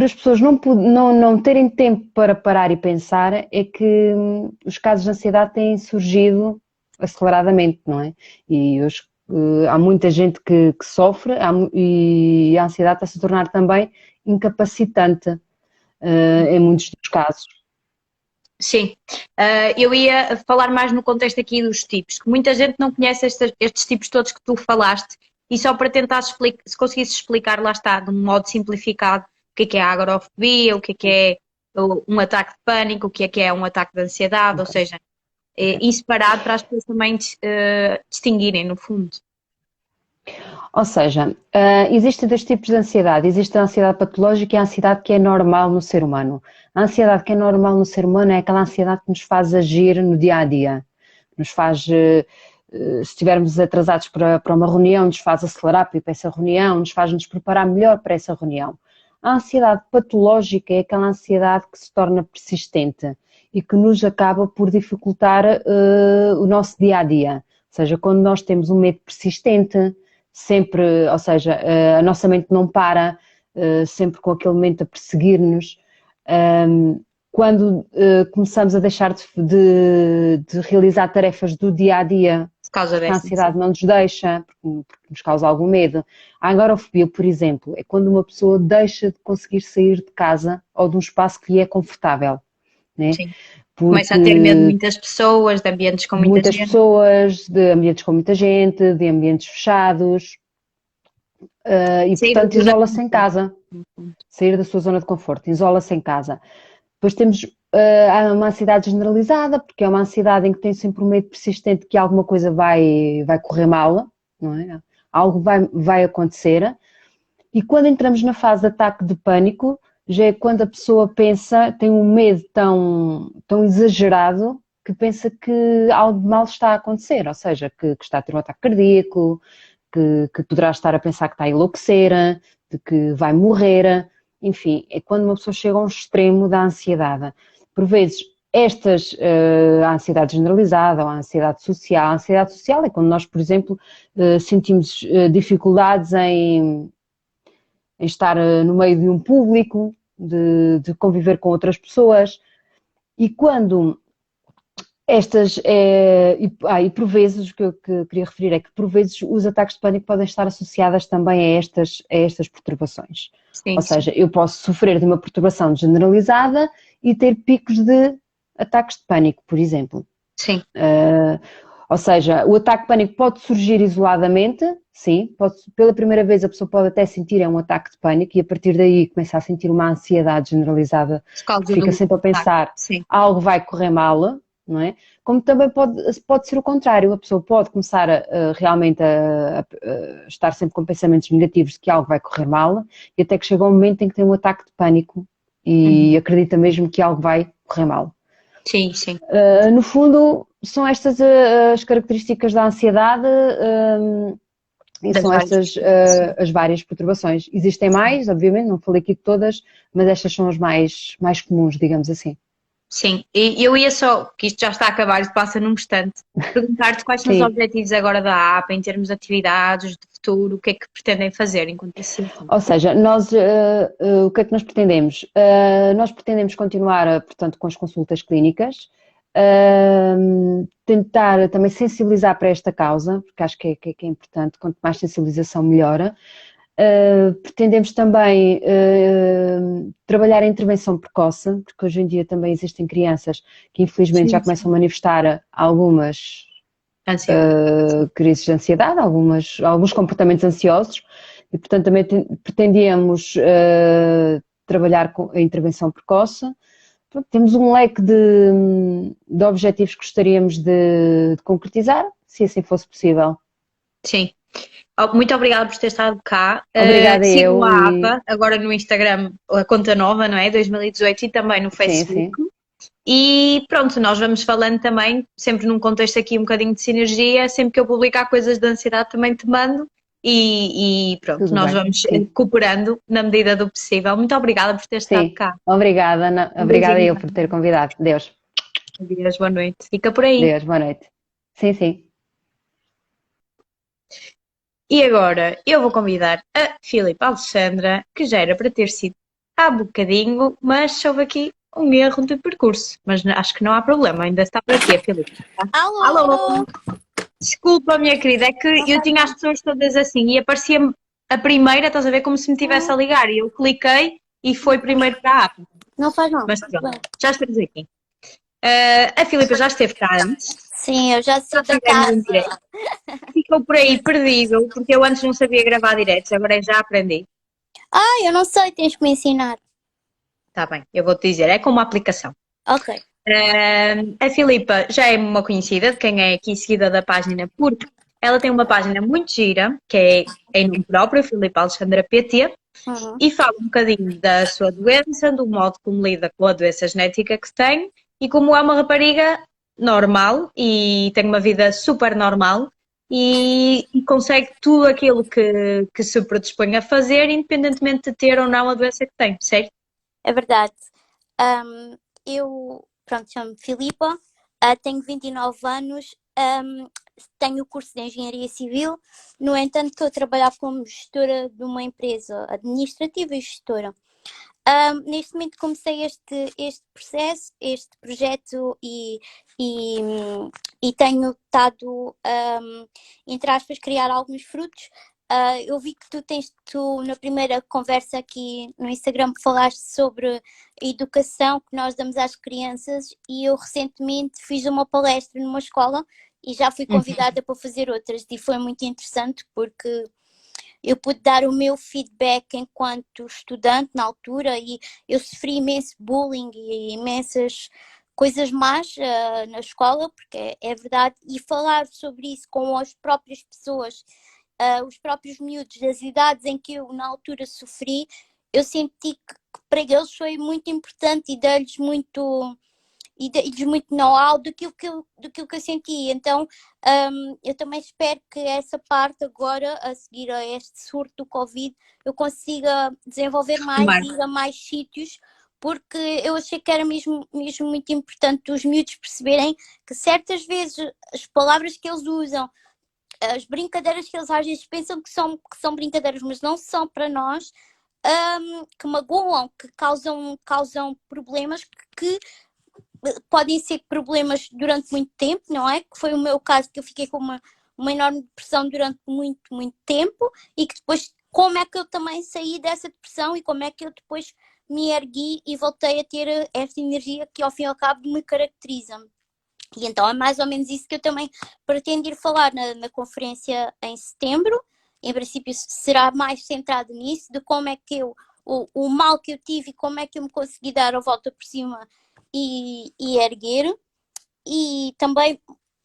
as pessoas não terem tempo para parar e pensar, é que os casos de ansiedade têm surgido aceleradamente, não é? E hoje há muita gente que sofre e a ansiedade está a se tornar também incapacitante em muitos dos casos. Sim, eu ia falar mais no contexto aqui dos tipos, que muita gente não conhece estes tipos todos que tu falaste, e só para tentar se conseguisse explicar, lá está, de um modo simplificado, o que é a agorafobia, o que é um ataque de pânico, o que é um ataque de ansiedade, ou seja, isso separado para as pessoas também distinguirem, no fundo. Ou seja, existem dois tipos de ansiedade. Existe a ansiedade patológica e a ansiedade que é normal no ser humano. A ansiedade que é normal no ser humano é aquela ansiedade que nos faz agir no dia a dia. Nos faz, se estivermos atrasados para uma reunião, nos faz acelerar para ir para essa reunião, nos faz nos preparar melhor para essa reunião. A ansiedade patológica é aquela ansiedade que se torna persistente e que nos acaba por dificultar o nosso dia a dia. Ou seja, quando nós temos um medo persistente, sempre, ou seja, a nossa mente não para, sempre com aquele medo a perseguir-nos. Quando começamos a deixar de realizar tarefas do dia a dia, Por causa a dessa. ansiedade não nos deixa, porque nos causa algum medo. A agorafobia, por exemplo, é quando uma pessoa deixa de conseguir sair de casa ou de um espaço que lhe é confortável, né? Sim. Começa a ter medo de muitas pessoas, de ambientes com muita muitas gente. pessoas, de ambientes com muita gente, de ambientes fechados, e Sair portanto da zona de isola-se em casa, sair da sua zona de conforto, isola-se em casa. Depois temos há uma ansiedade generalizada, porque é uma ansiedade em que tem sempre um medo persistente que alguma coisa vai correr mal, não é? Algo vai acontecer. E quando entramos na fase de ataque de pânico, já é quando a pessoa pensa, tem um medo tão exagerado que pensa que algo de mal está a acontecer, ou seja, que está a ter um ataque cardíaco, que poderá estar a pensar que está a enlouquecer, de que vai morrer, enfim, é quando uma pessoa chega a um extremo da ansiedade. Por vezes, a ansiedade generalizada ou a ansiedade social é quando nós, por exemplo, sentimos dificuldades em estar no meio de um público, de conviver com outras pessoas, e quando e por vezes, o que eu queria referir é que por vezes os ataques de pânico podem estar associados também a estas perturbações. Sim, Ou seja, eu posso sofrer de uma perturbação generalizada e ter picos de ataques de pânico, por exemplo. sim. Ou seja, o ataque de pânico pode surgir isoladamente, sim, pela primeira vez a pessoa pode até sentir um ataque de pânico e a partir daí começa a sentir uma ansiedade generalizada, Por causa fica do sempre a pensar, Sim. algo vai correr mal, não é? Como também pode ser o contrário, a pessoa pode começar realmente a estar sempre com pensamentos negativos de que algo vai correr mal e até que chega um momento em que tem um ataque de pânico e acredita mesmo que algo vai correr mal. Sim, sim. No fundo, são estas as características da ansiedade e Das são várias estas as várias perturbações. Existem mais, obviamente, não falei aqui de todas, mas estas são as mais comuns, digamos assim. Sim, e eu ia só, que isto já está a acabar, isto passa num instante, perguntar-te quais são os Sim. objetivos agora da app, em termos de atividades, de futuro, o que é que pretendem fazer enquanto isso? Ou seja, nós, o que é que nós pretendemos? Nós pretendemos continuar, portanto, com as consultas clínicas, tentar também sensibilizar para esta causa, porque acho que é importante, quanto mais sensibilização melhora. Pretendemos também trabalhar a intervenção precoce, porque hoje em dia também existem crianças que infelizmente já começam a manifestar algumas crises de ansiedade, alguns comportamentos ansiosos e portanto também pretendíamos trabalhar com a intervenção precoce. Pronto, temos um leque de objetivos que gostaríamos de concretizar, se assim fosse possível. Sim. Muito obrigada por ter estado cá. Obrigada eu. Sigo a APA, agora no Instagram, a conta nova, não é? 2018 e também no Facebook. Sim. E pronto, nós vamos falando também, sempre num contexto aqui um bocadinho de sinergia, sempre que eu publicar coisas de ansiedade também te mando e pronto, Tudo nós bem. vamos Sim. cooperando na medida do possível. Muito obrigada por ter estado cá. Obrigada eu por ter convidado. Deus. Adeus, boa noite. Fica por aí. Deus, boa noite. Sim. E agora eu vou convidar a Filipe Alexandra, que já era para ter sido há bocadinho, mas houve aqui um erro de percurso. Mas acho que não há problema, ainda está por aqui a Filipe. Alô! Desculpa, minha querida, é que eu tinha as pessoas todas assim e aparecia-me a primeira, estás a ver, como se me estivesse a ligar. E eu cliquei e foi primeiro para a app. Não faz mal. Mas pronto, já estamos aqui. A Filipe já esteve cá antes. Sim, eu já sei da fizemos um casa. direto. Ficou por aí perdido, porque eu antes não sabia gravar diretos, agora já aprendi. Eu não sei, tens que me ensinar. Está bem, eu vou-te dizer, é como uma aplicação. Ok. A Filipa já é uma conhecida, de quem é aqui seguida da página, porque ela tem uma página muito gira, que é em nome próprio, Filipe Alexandra PT, Uhum. e fala um bocadinho da sua doença, do modo como lida com a doença genética que tem e como é uma rapariga normal e tem uma vida super normal e consegue tudo aquilo que se predispõe a fazer, independentemente de ter ou não a doença que tem, certo? É verdade. Eu, pronto, chamo-me Filipa, tenho 29 anos, tenho o curso de Engenharia Civil, no entanto estou a trabalhar como gestora de uma empresa administrativa e gestora. Neste momento comecei este processo, este projeto e tenho estado, entre aspas, criar alguns frutos. Eu vi que tu na primeira conversa aqui no Instagram falaste sobre a educação que nós damos às crianças e eu recentemente fiz uma palestra numa escola e já fui convidada para fazer outras e foi muito interessante porque eu pude dar o meu feedback enquanto estudante na altura e eu sofri imenso bullying e imensas coisas más na escola, porque é verdade, e falar sobre isso com as próprias pessoas, os próprios miúdos das idades em que eu na altura sofri, eu senti que para eles foi muito importante e dei-lhes muito know-how daquilo que eu senti. Então, eu também espero que essa parte agora, a seguir a este surto do Covid, eu consiga desenvolver mais e ir a mais sítios, porque eu achei que era mesmo muito importante os miúdos perceberem que certas vezes as palavras que eles usam, as brincadeiras que eles às vezes pensam que são brincadeiras, mas não são para nós, que magoam, que causam problemas que podem ser problemas durante muito tempo, não é? Que foi o meu caso, que eu fiquei com uma enorme depressão durante muito, muito tempo e que depois, como é que eu também saí dessa depressão e como é que eu depois me ergui e voltei a ter esta energia que ao fim e ao cabo me caracteriza. E então é mais ou menos isso que eu também pretendo ir falar na conferência em setembro. Em princípio será mais centrado nisso, de como é que o mal que eu tive e como é que eu me consegui dar a volta por cima e erguer. E também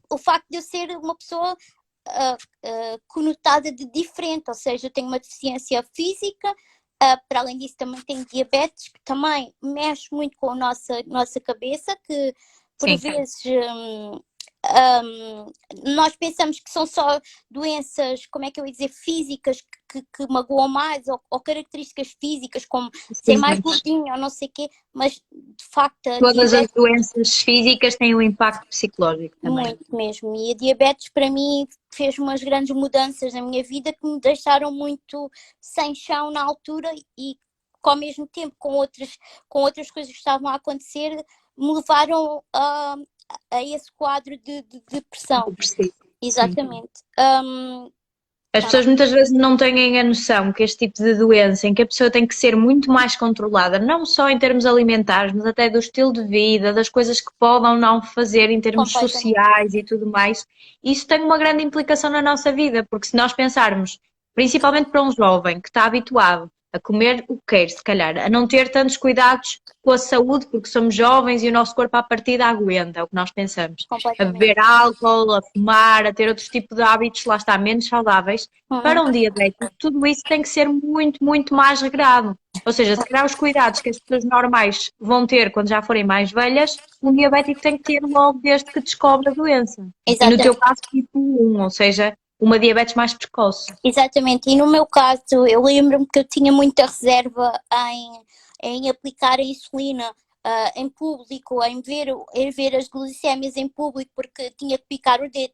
o facto de eu ser uma pessoa conotada de diferente, ou seja, eu tenho uma deficiência física, para além disso também tenho diabetes, que também mexe muito com a nossa cabeça, que por vezes nós pensamos que são só doenças, como é que eu ia dizer, físicas que magoam mais, ou características físicas, como ser mais gordinho ou não sei o quê, mas de facto todas as doenças físicas têm um impacto psicológico também. Muito mesmo, e a diabetes para mim fez umas grandes mudanças na minha vida que me deixaram muito sem chão na altura e que ao mesmo tempo com outras coisas que estavam a acontecer me levaram a esse quadro de depressão. Exatamente. As pessoas muitas vezes não têm a noção que este tipo de doença, em que a pessoa tem que ser muito mais controlada, não só em termos alimentares, mas até do estilo de vida, das coisas que podem ou não fazer em termos sociais e tudo mais, isso tem uma grande implicação na nossa vida, porque se nós pensarmos, principalmente para um jovem que está habituado a comer o que quer, se calhar, a não ter tantos cuidados com a saúde, porque somos jovens e o nosso corpo à partida aguenta, é o que nós pensamos. A beber álcool, a fumar, a ter outros tipos de hábitos, lá está, menos saudáveis. Para um diabético, tudo isso tem que ser muito, muito mais regrado. Ou seja, se calhar os cuidados que as pessoas normais vão ter quando já forem mais velhas, um diabético tem que ter logo desde que descobre a doença. Exatamente. E no teu caso, tipo 1, ou seja, uma diabetes mais precoce. Exatamente, e no meu caso eu lembro-me que eu tinha muita reserva em aplicar a insulina em público, em ver as glicémias em público, porque tinha que picar o dedo,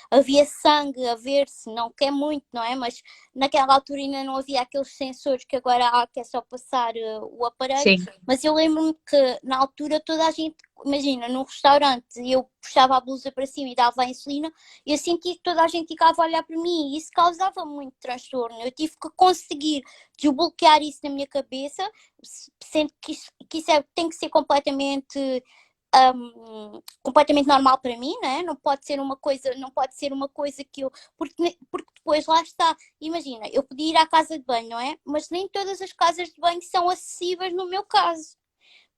havia sangue a ver-se, não que é muito, não é? Mas naquela altura ainda não havia aqueles sensores que agora há, que é só passar o aparelho. Sim. Mas eu lembro-me que na altura toda a gente, imagina, num restaurante, eu puxava a blusa para cima e dava a insulina, eu sentia que toda a gente ficava a olhar para mim e isso causava muito transtorno. Eu tive que conseguir desbloquear isso na minha cabeça, sendo que isso tem que ser completamente normal para mim, né? Não pode ser uma coisa que eu, porque depois lá está, imagina, eu podia ir à casa de banho, não é? Mas nem todas as casas de banho são acessíveis no meu caso.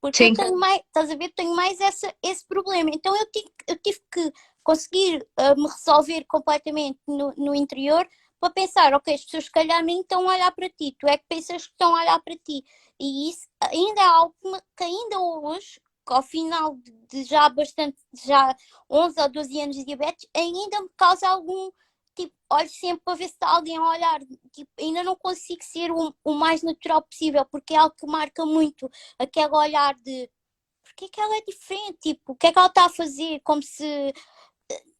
Porque Sim. eu tenho mais, estás a ver, tenho mais esse problema. Então eu tive que conseguir me resolver completamente no interior para pensar, ok, as pessoas se calhar nem estão a olhar para ti, tu é que pensas que estão a olhar para ti. E isso ainda é algo que ainda hoje, que ao final de já 11 ou 12 anos de diabetes, ainda me causa algum, tipo, olho sempre para ver se está alguém a olhar, tipo, ainda não consigo ser o mais natural possível, porque é algo que marca muito aquele olhar de porque é que ela é diferente, tipo, o que é que ela está a fazer, como se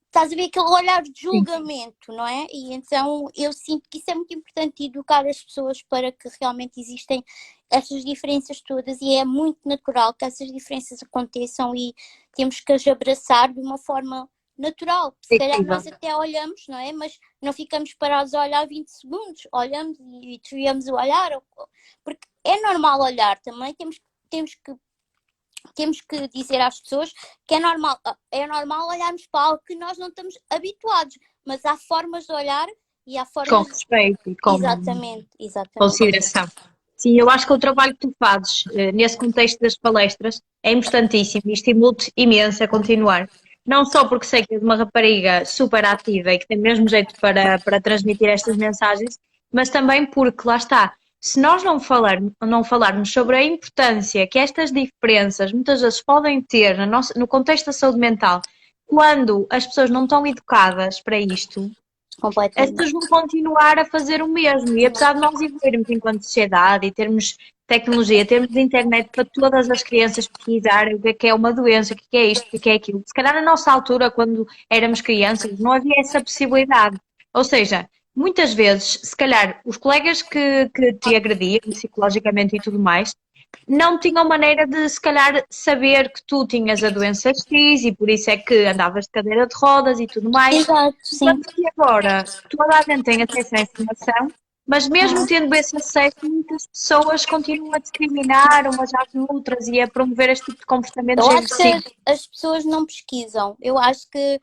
estás a ver aquele olhar de julgamento, não é? E então eu sinto que isso é muito importante educar as pessoas para que realmente existem estas diferenças todas e é muito natural que essas diferenças aconteçam e temos que as abraçar de uma forma natural. Se calhar nós até olhamos, não é? Mas não ficamos parados a olhar 20 segundos, olhamos e desviamos o olhar, porque é normal olhar também, temos que dizer às pessoas que é normal olharmos para algo que nós não estamos habituados, mas há formas de olhar e há Com formas... respeito e com Exatamente. consideração. Sim, eu acho que o trabalho que tu fazes nesse contexto das palestras é importantíssimo e estimulo-te imenso a continuar. Não só porque sei que és uma rapariga super ativa e que tem mesmo jeito para transmitir estas mensagens, mas também porque, lá está, se nós não falarmos sobre a importância que estas diferenças muitas vezes podem ter no contexto da saúde mental, quando as pessoas não estão educadas para isto, as pessoas vão continuar a fazer o mesmo. E apesar de nós evoluirmos enquanto sociedade e termos tecnologia, termos internet para todas as crianças pesquisarem o que é uma doença, o que é isto, o que é aquilo. Se calhar na nossa altura, quando éramos crianças, não havia essa possibilidade. Ou seja, muitas vezes, se calhar, os colegas que te agrediam psicologicamente e tudo mais, não tinham maneira de, se calhar, saber que tu tinhas a doença X e por isso é que andavas de cadeira de rodas e tudo mais. Exato, sim. Enquanto que agora toda a gente tem acesso à informação, mas mesmo tendo esse acesso, muitas pessoas continuam a discriminar umas às outras e a promover este tipo de comportamentos Eu acho agressivos. que as pessoas não pesquisam. Eu acho que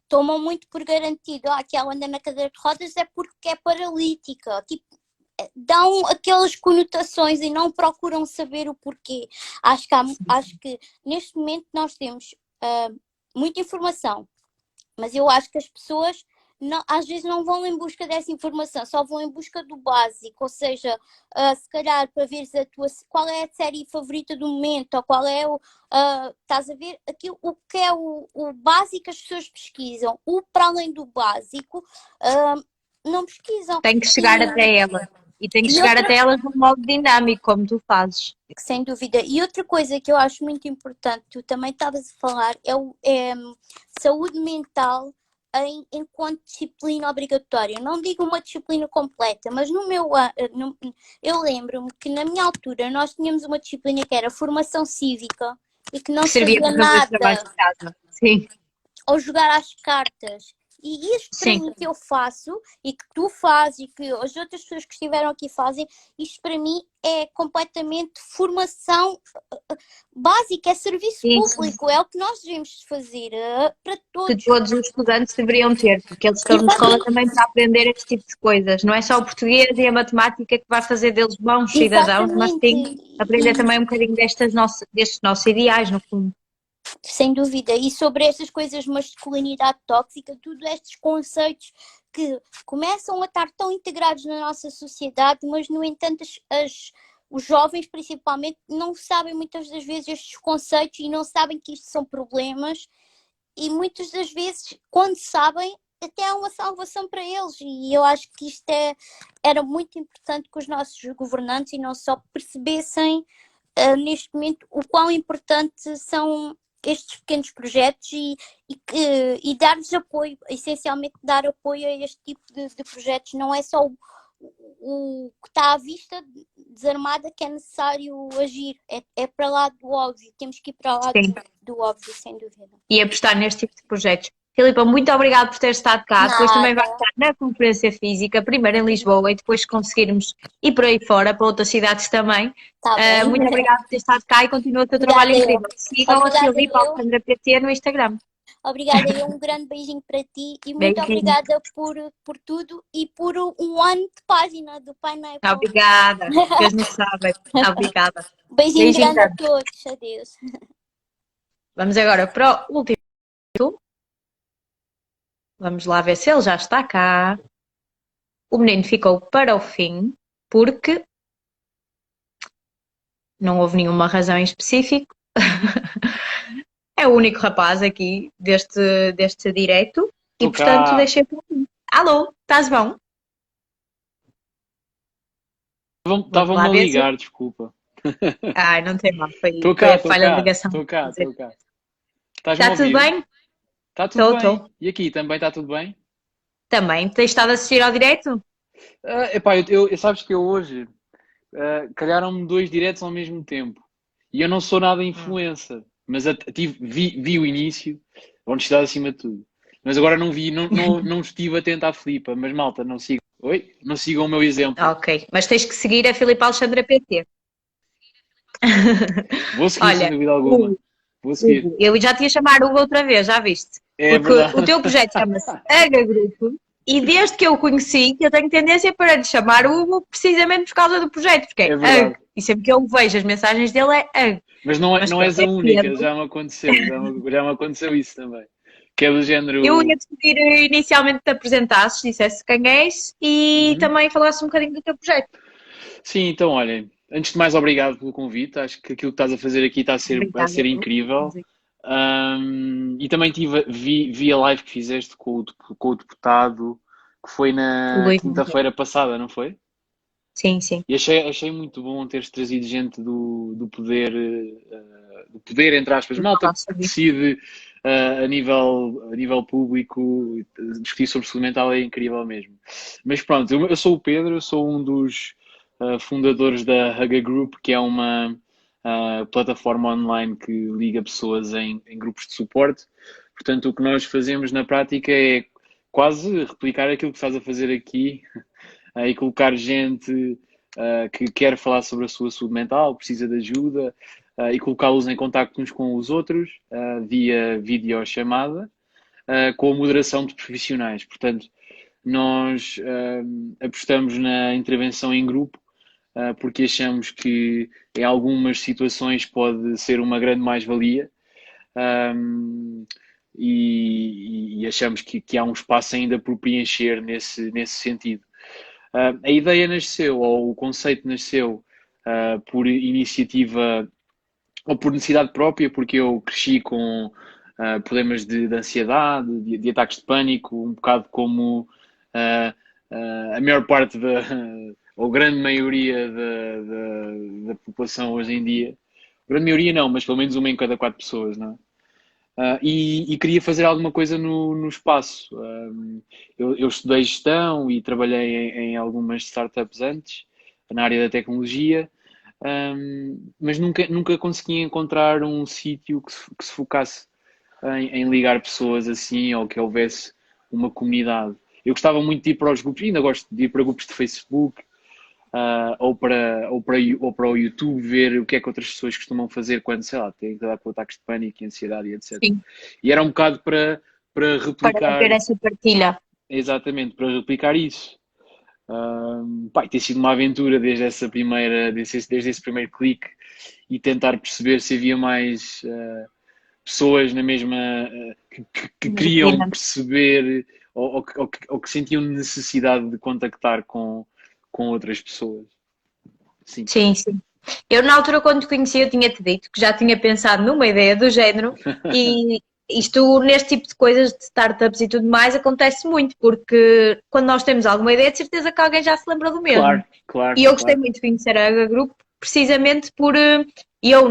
tomam muito por garantido. Que ela anda na cadeira de rodas é porque é paralítica. Tipo, dão aquelas conotações e não procuram saber o porquê. Acho que neste momento nós temos muita informação, mas eu acho que as pessoas às vezes não vão em busca dessa informação, só vão em busca do básico, ou seja, se calhar para veres qual é a série favorita do momento, ou qual é estás a ver aquilo, o que é o básico as pessoas pesquisam, para além do básico, não pesquisam. Tem que chegar até ela. E tem que chegar até elas de um modo dinâmico, como tu fazes. Sem dúvida. E outra coisa que eu acho muito importante, tu também estavas a falar, é saúde mental enquanto disciplina obrigatória. Não digo uma disciplina completa, mas eu lembro-me que na minha altura nós tínhamos uma disciplina que era formação cívica e que não servia fazia para fazer os trabalhos nada. de casa. Sim. Ou jogar às cartas. E isto para mim que eu faço e que tu fazes e que as outras pessoas que estiveram aqui fazem, isto para mim é completamente formação básica, é serviço público, é o que nós devemos fazer para todos. Que todos os estudantes deveriam ter, porque eles estão na escola também para aprender este tipo de coisas. Não é só o português e a matemática que vai fazer deles bons cidadãos, mas sim aprender também um bocadinho destes nossos ideais, no fundo. Sem dúvida, e sobre estas coisas, masculinidade tóxica, todos estes conceitos que começam a estar tão integrados na nossa sociedade, mas no entanto os jovens principalmente não sabem muitas das vezes estes conceitos e não sabem que isto são problemas e muitas das vezes quando sabem até há uma salvação para eles e eu acho que isto era muito importante que os nossos governantes e não só percebessem neste momento o quão importante são estes pequenos projetos e dar-lhes apoio, essencialmente dar apoio a este tipo de projetos. Não é só o que está à vista desarmada que é necessário agir, é para lá do óbvio, temos que ir para lá do óbvio, sem dúvida. E apostar neste tipo de projetos. Filipa, muito obrigada por ter estado cá. Depois também vai estar na conferência física, primeiro em Lisboa e depois conseguirmos ir por aí fora, para outras cidades também. Muito obrigada por ter estado cá e continua o teu trabalho incrível. Sigam a Filipa Alexandra PT no Instagram. Obrigada e um grande beijinho para ti e muito Beijinho. obrigada por tudo e por um ano de página do Pineapple. Obrigada. Deus nos sabe. Obrigada. Beijinho Beijinho grande a grande. todos. Adeus. Vamos agora para o último. Vamos lá ver se ele já está cá. O menino ficou para o fim porque não houve nenhuma razão em específico. É o único rapaz aqui deste direto e, Tô portanto, cá. deixei para mim. Alô, estás bom? Estavam-me lá a ver se- ligar, desculpa. Ai, não tem mal, foi Estou foi cá, a estou falha de cá, ligação. estou cá, estou cá. Estás-me Está a tudo ouvir? bem? Está tudo Estou. bem. E aqui também está tudo bem? Também. Tens estado a assistir ao direto? Epá, sabes que eu hoje calharam-me 2 diretos ao mesmo tempo. E eu não sou nada influencer, mas vi o início, honestidade acima de tudo. Mas agora não vi, não estive atento à Filipa, mas malta, não sigam. Oi? Não sigam o meu exemplo. Ok, mas tens que seguir a Filipe Alexandra PT. Vou seguir sem Olha, dúvida alguma. Vou seguir. eu já te ia chamar Hugo outra vez, já viste? É Porque verdade. o teu projeto chama-se Aga Grupo e desde que eu o conheci, que eu tenho tendência para lhe chamar Hugo precisamente por causa do projeto, porque é É verdade. Ag. E sempre que eu vejo as mensagens dele é Ag. Mas Mas não és pronto, a é única, Pedro. já me aconteceu, já me aconteceu isso também. Que é do género. Eu ia-te pedir inicialmente te apresentasses, dissesse quem és e Uhum. também falasses um bocadinho do teu projeto. Sim, então olha, antes de mais, obrigado pelo convite. Acho que aquilo que estás a fazer aqui está a ser Obrigada. incrível. E também vi a live que fizeste com o deputado, que foi na Luís quinta-feira passada, não foi? Sim, sim. E achei muito bom teres trazido gente do poder, entre aspas, malta que decide a nível público, discutir sobre saúde mental é incrível mesmo. Mas pronto, eu sou o Pedro, eu sou um dos fundadores da Haga Group, que é uma plataforma online que liga pessoas em grupos de suporte. Portanto, o que nós fazemos na prática é quase replicar aquilo que estás a fazer aqui, e colocar gente que quer falar sobre a sua saúde mental, precisa de ajuda, e colocá-los em contacto uns com os outros via videochamada, com a moderação de profissionais. Portanto, nós apostamos na intervenção em grupo, porque achamos que em algumas situações pode ser uma grande mais-valia. E achamos que há um espaço ainda por preencher nesse sentido. A ideia nasceu, ou o conceito nasceu por iniciativa ou por necessidade própria, porque eu cresci com problemas de ansiedade, de ataques de pânico, um bocado como a maior parte ou grande maioria da população hoje em dia. Grande maioria não, mas pelo menos uma em cada 4 pessoas, não é? E queria fazer alguma coisa no espaço. Eu estudei gestão e trabalhei em algumas startups antes, na área da tecnologia, mas nunca consegui encontrar um sítio que se focasse em ligar pessoas assim, ou que houvesse uma comunidade. Eu gostava muito de ir para os grupos, ainda gosto de ir para grupos de Facebook, ou para o YouTube, ver o que é que outras pessoas costumam fazer quando, sei lá, têm que lidar com ataques de pânico e ansiedade e etc. Sim. E era um bocado para Para replicar. ver essa partilha. Exatamente, para replicar isso. Tem sido uma aventura desde esse primeiro clique e tentar perceber se havia mais pessoas na mesma que queriam perceber ou que sentiam necessidade de contactar com outras pessoas. Sim. Sim, sim. Eu, na altura, quando te conheci, eu tinha-te dito que já tinha pensado numa ideia do género e isto, neste tipo de coisas de startups e tudo mais, acontece muito, porque quando nós temos alguma ideia, de certeza que alguém já se lembra do mesmo. Claro. E eu gostei muito de conhecer a Aga Group, precisamente por eu,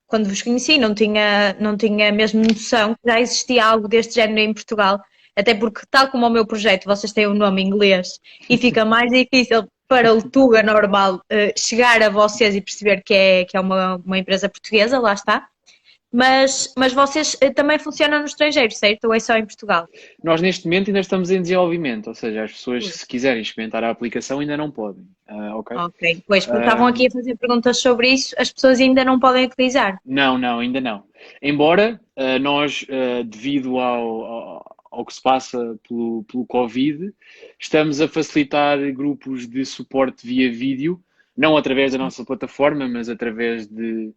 quando vos conheci, não tinha mesmo noção que já existia algo deste género em Portugal, até porque, tal como o meu projeto, vocês têm um nome em inglês e fica mais difícil para o Tuga normal chegar a vocês e perceber que é uma empresa portuguesa, lá está. Mas vocês também funcionam no estrangeiro, certo? Ou é só em Portugal? Nós neste momento ainda estamos em desenvolvimento, ou seja, as pessoas se quiserem experimentar a aplicação ainda não podem, ok? Ok, pois, porque estavam aqui a fazer perguntas sobre isso, as pessoas ainda não podem utilizar. Não, ainda não. Embora nós, devido ao que se passa pelo Covid, estamos a facilitar grupos de suporte via vídeo, não através da nossa plataforma, mas através de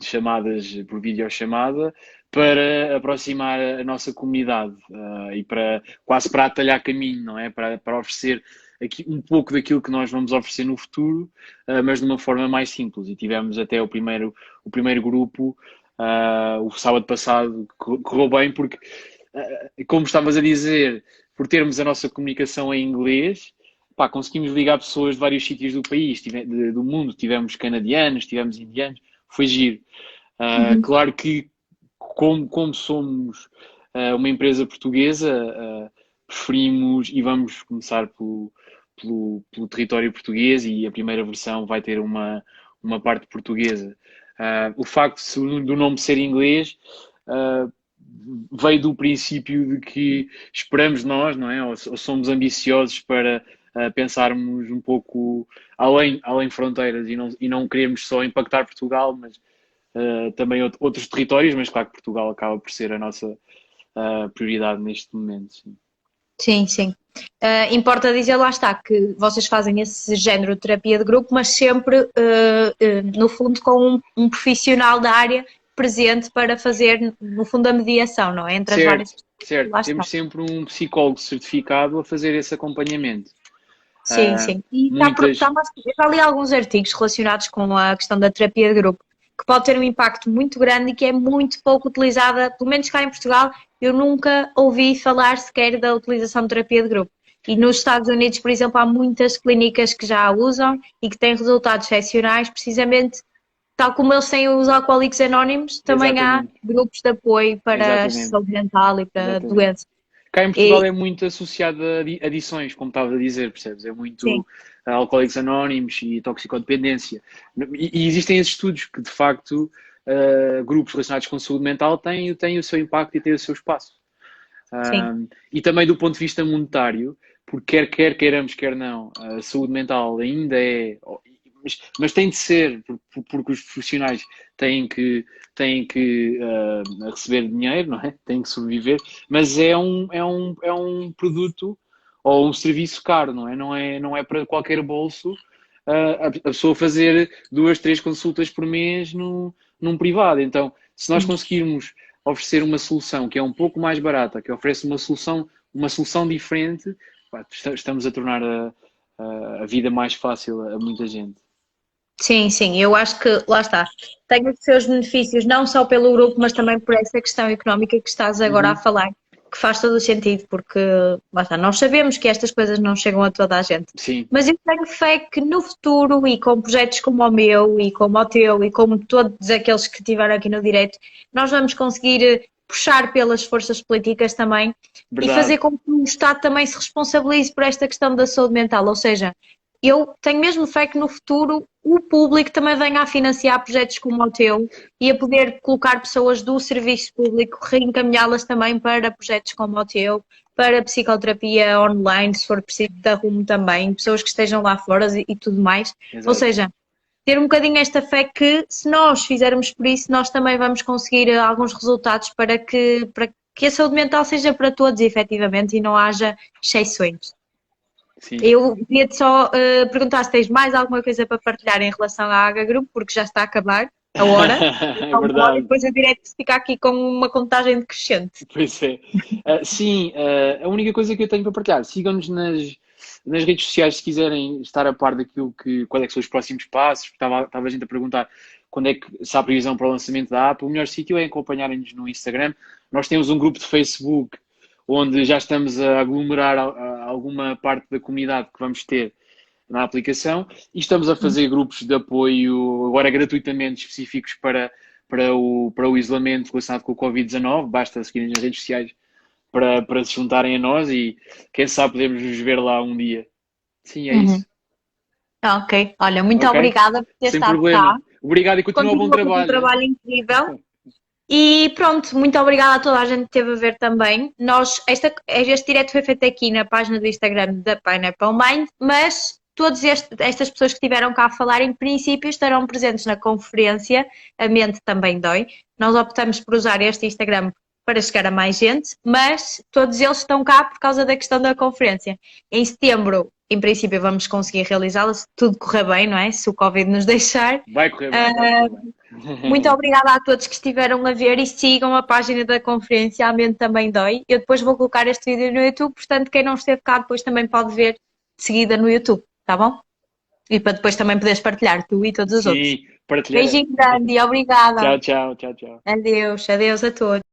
chamadas por videochamada, para aproximar a nossa comunidade e quase para atalhar caminho, não é? Para oferecer aqui um pouco daquilo que nós vamos oferecer no futuro, mas de uma forma mais simples. E tivemos até o primeiro grupo, o sábado passado, que correu bem, porque, como estavas a dizer, por termos a nossa comunicação em inglês, pá, conseguimos ligar pessoas de vários sítios do país, do mundo. Tivemos canadianos, tivemos indianos, foi giro. Claro que, como somos uma empresa portuguesa, preferimos e vamos começar pelo território português, e a primeira versão vai ter uma parte portuguesa. O facto do nome ser inglês veio do princípio de que esperamos nós, não é? Ou somos ambiciosos para pensarmos um pouco além fronteiras e não queremos só impactar Portugal, mas também outros territórios, mas claro que Portugal acaba por ser a nossa prioridade neste momento. Sim. Sim, sim. Importa dizer, lá está, que vocês fazem esse género de terapia de grupo, mas sempre, no fundo, com um profissional da área presente para fazer, no fundo, a mediação, não é? Entre as várias pessoas. Certo. Temos sempre um psicólogo certificado a fazer esse acompanhamento. Sim, sim. E muitas... eu já li alguns artigos relacionados com a questão da terapia de grupo, que pode ter um impacto muito grande e que é muito pouco utilizada, pelo menos cá em Portugal. Eu nunca ouvi falar sequer da utilização de terapia de grupo. E nos Estados Unidos, por exemplo, há muitas clínicas que já a usam e que têm resultados excepcionais, precisamente tal como eles têm os Alcoólicos Anónimos, também há grupos de apoio para a saúde mental e para doenças. Cá em Portugal é muito associado a adições, como estava a dizer, percebes? É muito Alcoólicos Anónimos e toxicodependência. E existem esses estudos que, de facto, grupos relacionados com saúde mental têm o seu impacto e têm o seu espaço. E também do ponto de vista monetário, porque quer queiramos, quer não, a saúde mental ainda é... Mas tem de ser, porque os profissionais têm que receber dinheiro, não é? Têm que sobreviver, mas é um produto ou um serviço caro, não é? Não é para qualquer bolso a pessoa fazer 2, 3 consultas por mês num privado. Então, se nós conseguirmos oferecer uma solução que é um pouco mais barata, que oferece uma solução diferente, estamos a tornar a vida mais fácil a muita gente. Sim, sim, eu acho que, lá está, tem os seus benefícios não só pelo grupo, mas também por essa questão económica que estás agora a falar, que faz todo o sentido, porque, lá está, nós sabemos que estas coisas não chegam a toda a gente. Sim. Mas eu tenho fé que no futuro, e com projetos como o meu, e como o teu, e como todos aqueles que estiveram aqui no direto, nós vamos conseguir puxar pelas forças políticas também. Verdade. E fazer com que o Estado também se responsabilize por esta questão da saúde mental, ou seja, eu tenho mesmo fé que no futuro o público também venha a financiar projetos como o teu e a poder colocar pessoas do serviço público, reencaminhá-las também para projetos como o teu, para psicoterapia online, se for preciso, da Rumo também, pessoas que estejam lá fora e tudo mais. Exato. Ou seja, ter um bocadinho esta fé que, se nós fizermos por isso, nós também vamos conseguir alguns resultados para que a saúde mental seja para todos, efetivamente, e não haja exceções. Sim. Eu queria-te só perguntar se tens mais alguma coisa para partilhar em relação à Aga Group, porque já está a acabar a hora. É verdade. Depois a direto fica aqui com uma contagem decrescente. Pois é. Sim, a única coisa que eu tenho para partilhar, sigam-nos nas redes sociais se quiserem estar a par daquilo quais é que são os próximos passos. Estava a gente a perguntar quando é que se há previsão para o lançamento da app. O melhor sítio é acompanharem-nos no Instagram. Nós temos um grupo de Facebook onde já estamos a aglomerar alguma parte da comunidade que vamos ter na aplicação e estamos a fazer grupos de apoio, agora gratuitamente, específicos para o isolamento relacionado com o Covid-19. Basta seguirem nas redes sociais para se juntarem a nós e quem sabe podemos nos ver lá um dia. Sim, é isso. Ok. Olha, muito obrigada por ter estado cá. Obrigado e continua bom Continua com um trabalho. trabalho incrível. E pronto, muito obrigada a toda a gente que esteve a ver também. Este direto foi feito aqui na página do Instagram da Pineapple Mind, mas todas estas pessoas que estiveram cá a falar, em princípio, estarão presentes na conferência A Mente Também Dói. Nós optamos por usar este Instagram para chegar a mais gente, mas todos eles estão cá por causa da questão da conferência. Em setembro, em princípio, vamos conseguir realizá-la se tudo correr bem, não é? Se o Covid nos deixar. Vai correr bem, vai correr bem. Muito obrigada a todos que estiveram a ver e sigam a página da conferência A Mente Também Dói. Eu depois vou colocar este vídeo no YouTube, portanto quem não esteve cá depois também pode ver de seguida no YouTube, tá bom? E para depois também poderes partilhar, tu e todos os outros. Sim, partilhar. Beijinho grande e obrigada. Tchau, tchau, tchau, tchau. Adeus, adeus a todos.